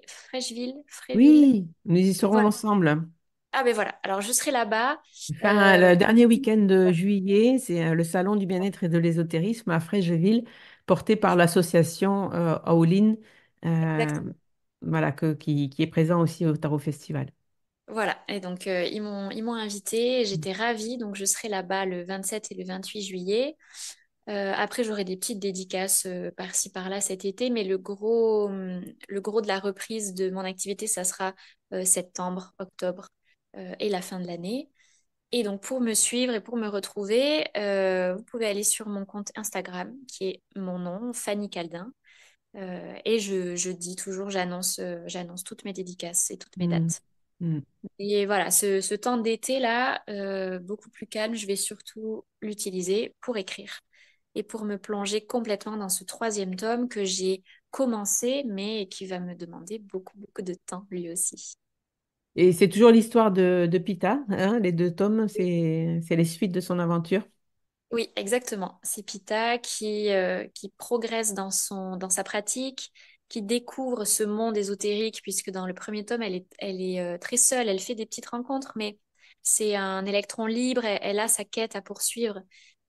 Frècheville. Fréville. Oui, nous y serons Voilà. ensemble. Ah ben voilà. Alors, je serai là-bas. Enfin, Euh, le dernier week-end de juillet, c'est le salon du bien-être et de l'ésotérisme à Fréjeville, porté par l'association Aulin, euh, exactement. voilà, qui est présent aussi au Tarot Festival. Voilà. Et donc, ils m'ont invitée. J'étais ravie. Donc, je serai là-bas le 27 et le 28 juillet. Après, j'aurai des petites dédicaces par-ci, par-là cet été. Mais le gros de la reprise de mon activité, ça sera septembre, octobre et la fin de l'année. Et donc, pour me suivre et pour me retrouver, vous pouvez aller sur mon compte Instagram, qui est mon nom, Fanny Caldin. Et je dis toujours, j'annonce toutes mes dédicaces et toutes mes Mm, dates. mm. Et voilà, ce temps d'été-là, beaucoup plus calme, je vais surtout l'utiliser pour écrire et pour me plonger complètement dans ce troisième tome que j'ai commencé, mais qui va me demander beaucoup de temps lui aussi. Et c'est toujours l'histoire de Pita, hein, les deux tomes, c'est les suites de son aventure. Oui, exactement. C'est Pita qui progresse dans sa pratique, qui découvre ce monde ésotérique, puisque dans le premier tome, elle est très seule, elle fait des petites rencontres, mais c'est un électron libre, elle a sa quête à poursuivre.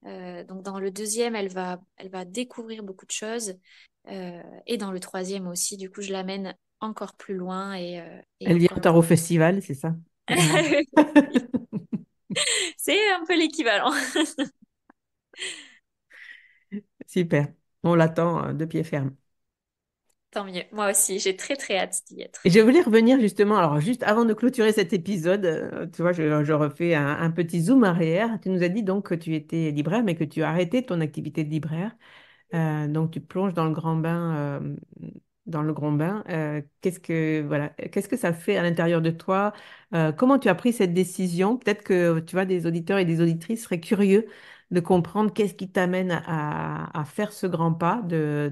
Donc dans le deuxième, elle va découvrir beaucoup de choses. Et dans le troisième aussi, du coup, je l'amène encore plus loin et Elle vient au encore... Tarot Festival, c'est ça? Voilà. C'est un peu l'équivalent. Super. On l'attend de pied ferme. Tant mieux. Moi aussi, j'ai très hâte d'y Et être. je voulais revenir justement, alors juste avant de clôturer cet épisode, tu vois, je refais un petit zoom arrière. Tu nous as dit donc que tu étais libraire, mais que tu as arrêté ton activité de libraire. Donc tu plonges dans le grand bain, dans le grand bain. Voilà, qu'est-ce que ça fait à l'intérieur de toi? Comment tu as pris cette décision? Peut-être que tu vois, des auditeurs et des auditrices seraient curieux de comprendre qu'est-ce qui t'amène à faire ce grand pas, de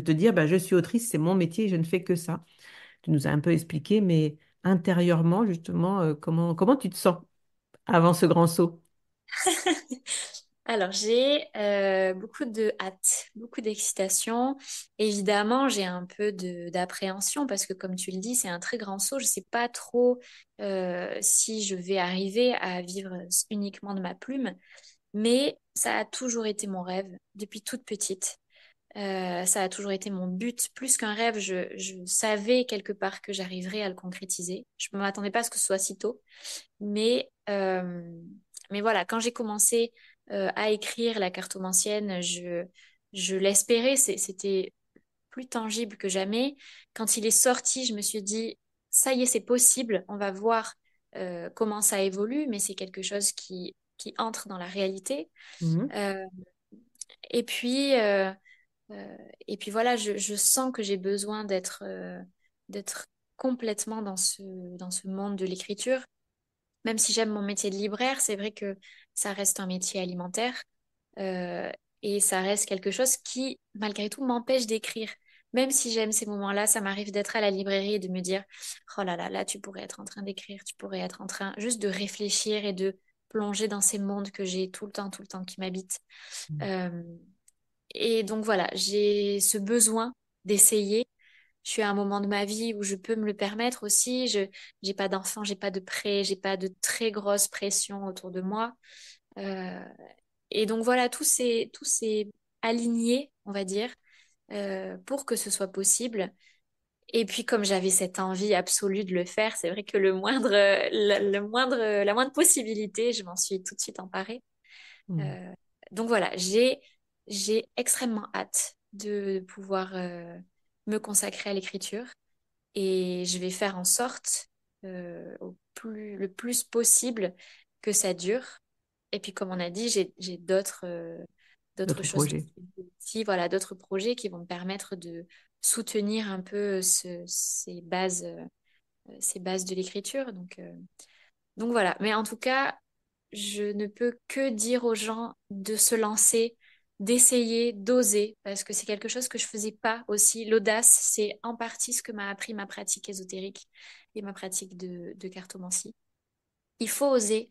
te dire, bah, je suis autrice, c'est mon métier, je ne fais que ça. tu nous as un peu expliqué, mais intérieurement, justement, comment tu te sens avant ce grand saut? Alors, j'ai beaucoup de hâte, beaucoup d'excitation. Évidemment, j'ai un peu d'appréhension parce que, comme tu le dis, c'est un très grand saut. Je ne sais pas trop si je vais arriver à vivre uniquement de ma plume, mais ça a toujours été mon rêve depuis toute petite. Ça a toujours été mon but. Plus qu'un rêve, je savais quelque part que j'arriverais à le concrétiser. Je ne m'attendais pas à ce que ce soit si tôt. Mais, euh, mais voilà, quand j'ai commencé à écrire la cartomancienne, je l'espérais, c'était plus tangible que jamais. Quand il est sorti, je me suis dit, ça y est, c'est possible, on va voir comment ça évolue, mais c'est quelque chose qui entre dans la réalité. Mhm. Euh, et puis, euh, et puis voilà, je sens que j'ai besoin d'être complètement dans ce monde de l'écriture. Même si j'aime mon métier de libraire, c'est vrai que ça reste un métier alimentaire euh, et ça reste quelque chose qui, malgré tout, m'empêche d'écrire. Même si j'aime ces moments-là, ça m'arrive d'être à la librairie et de me dire, oh là là, là, tu pourrais être en train d'écrire, tu pourrais être en train juste de réfléchir et de plonger dans ces mondes que j'ai tout le temps qui m'habitent. Euh, et donc voilà, j'ai ce besoin d'essayer. Je suis à un moment de ma vie où je peux me le permettre aussi. Je j'ai pas d'enfant, j'ai pas de prêt, j'ai pas de très grosse pression autour de moi. Euh, et donc voilà, tout s'est aligné, on va dire, pour que ce soit possible. Et puis comme j'avais cette envie absolue de le faire, c'est vrai que la moindre possibilité, je m'en suis tout de suite emparée. Mhm. Euh, donc voilà, j'ai extrêmement hâte de pouvoir me consacrer à l'écriture et je vais faire en sorte le plus possible que ça dure. Et puis comme on a dit, j'ai d'autres D'autres choses projets. aussi, voilà, d'autres projets qui vont me permettre de soutenir un peu ces bases de l'écriture. Donc voilà, mais en tout cas, je ne peux que dire aux gens de se lancer, d'essayer, d'oser, parce que c'est quelque chose que je faisais pas aussi. L'audace, c'est en partie ce que m'a appris ma pratique ésotérique et ma pratique de cartomancie. Il faut oser.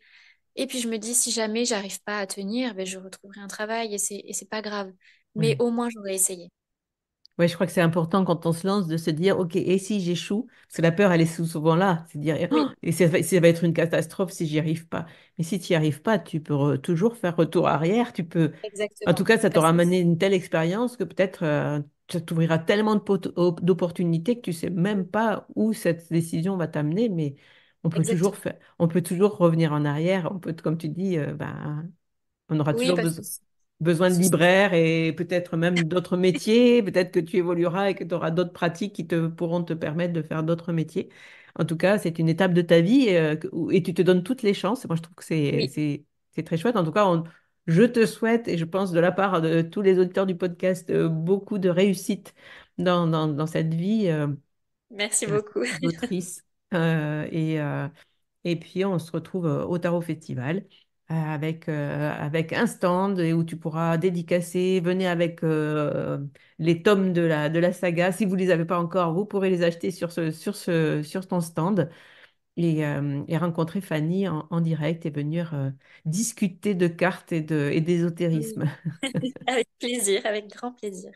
Et puis je me dis, si jamais j'arrive pas à tenir, ben, je retrouverai un travail et c'est pas grave. Mais Ouais. au moins, j'aurais essayé. Ouais, je crois que c'est important quand on se lance de se dire, OK, et si j'échoue? Parce que la peur, elle est souvent là. C'est de dire, oh, Oui, et ça va être une catastrophe si j'y arrive pas. Mais si tu n'y arrives pas, tu peux toujours faire retour arrière. Tu peux, en tout exactement. cas, ça Parce t'aura que amené une telle expérience que peut-être ça t'ouvrira tellement d'opportunités que tu sais même pas où cette décision va t'amener. Mais exactement. on peut toujours revenir en arrière. On peut, comme tu dis, ben, on aura Oui, toujours parce que besoin de ce- libraires et peut-être même d'autres métiers. Peut-être que tu évolueras et que tu auras d'autres pratiques qui te pourront te permettre de faire d'autres métiers. En tout cas, c'est une étape de ta vie et tu te donnes toutes les chances. Moi, je trouve que oui, c'est très chouette. En tout cas, je te souhaite, et je pense de la part de tous les auditeurs du podcast, beaucoup de réussite dans cette vie merci beaucoup. d'autrice. Et puis, on se retrouve au Tarot Festival avec un stand et où tu pourras dédicacer. Venez avec les tomes de la saga. Si vous ne les avez pas encore, vous pourrez les acheter sur ton stand et rencontrer Fanny en direct et venir discuter de cartes et d'ésotérisme. Oui. Avec plaisir, avec grand plaisir.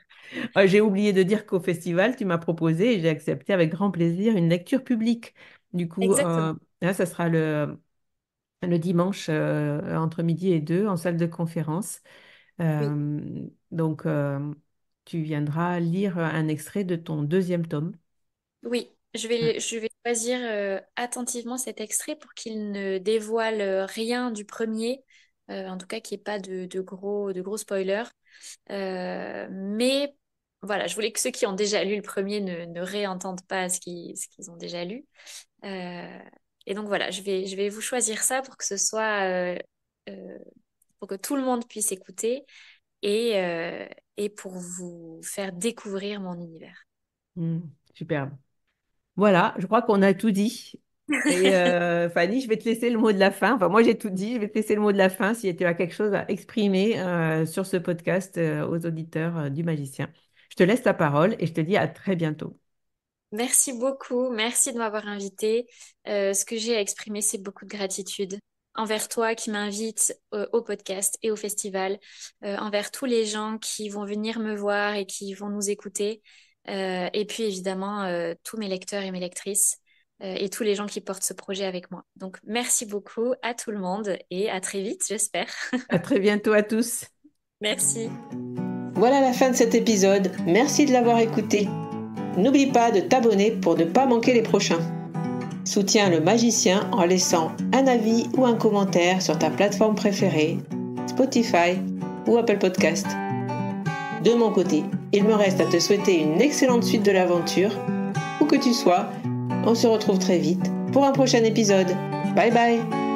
J'ai oublié de dire qu'au festival, tu m'as proposé et j'ai accepté avec grand plaisir une lecture publique. Du coup, Exactement. là, ça sera le dimanche entre midi et 2 en salle de conférence. Oui, Donc, tu viendras lire un extrait de ton deuxième tome. oui. Mm. Je vais choisir attentivement cet extrait pour qu'il ne dévoile rien du premier, en tout cas qu'il n'y ait pas de gros spoilers. Mais voilà, je voulais que ceux qui ont déjà lu le premier ne réentendent pas ce qu'ils ont déjà lu. Euh, et donc voilà, je vais vous choisir ça pour que ce soit, euh, pour que tout le monde puisse écouter et, euh, et pour vous faire découvrir mon univers. Mm. Superbe. Voilà, je crois qu'on a tout dit. Et Fanny, je vais te laisser le mot de la fin. Enfin, moi, j'ai tout dit. Je vais te laisser le mot de la fin si tu as quelque chose à exprimer sur ce podcast aux auditeurs du Magicien. Je te laisse la parole et je te dis à très bientôt. Merci beaucoup. Merci de m'avoir invitée. Ce que j'ai à exprimer, c'est beaucoup de gratitude envers toi qui m'invites au podcast et au festival, envers tous les gens qui vont venir me voir et qui vont nous écouter, et puis évidemment tous mes lecteurs et mes lectrices, et tous les gens qui portent ce projet avec moi. Donc merci beaucoup à tout le monde et à très vite, j'espère. À très bientôt à tous. Merci. Voilà la fin de cet épisode. Merci de l'avoir écouté. N'oublie pas de t'abonner pour ne pas manquer les prochains. Soutiens le magicien en laissant un avis ou un commentaire sur ta plateforme préférée, Spotify ou Apple Podcast. De mon côté, il me reste à te souhaiter une excellente suite de l'aventure. Où que tu sois, on se retrouve très vite pour un prochain épisode. Bye bye!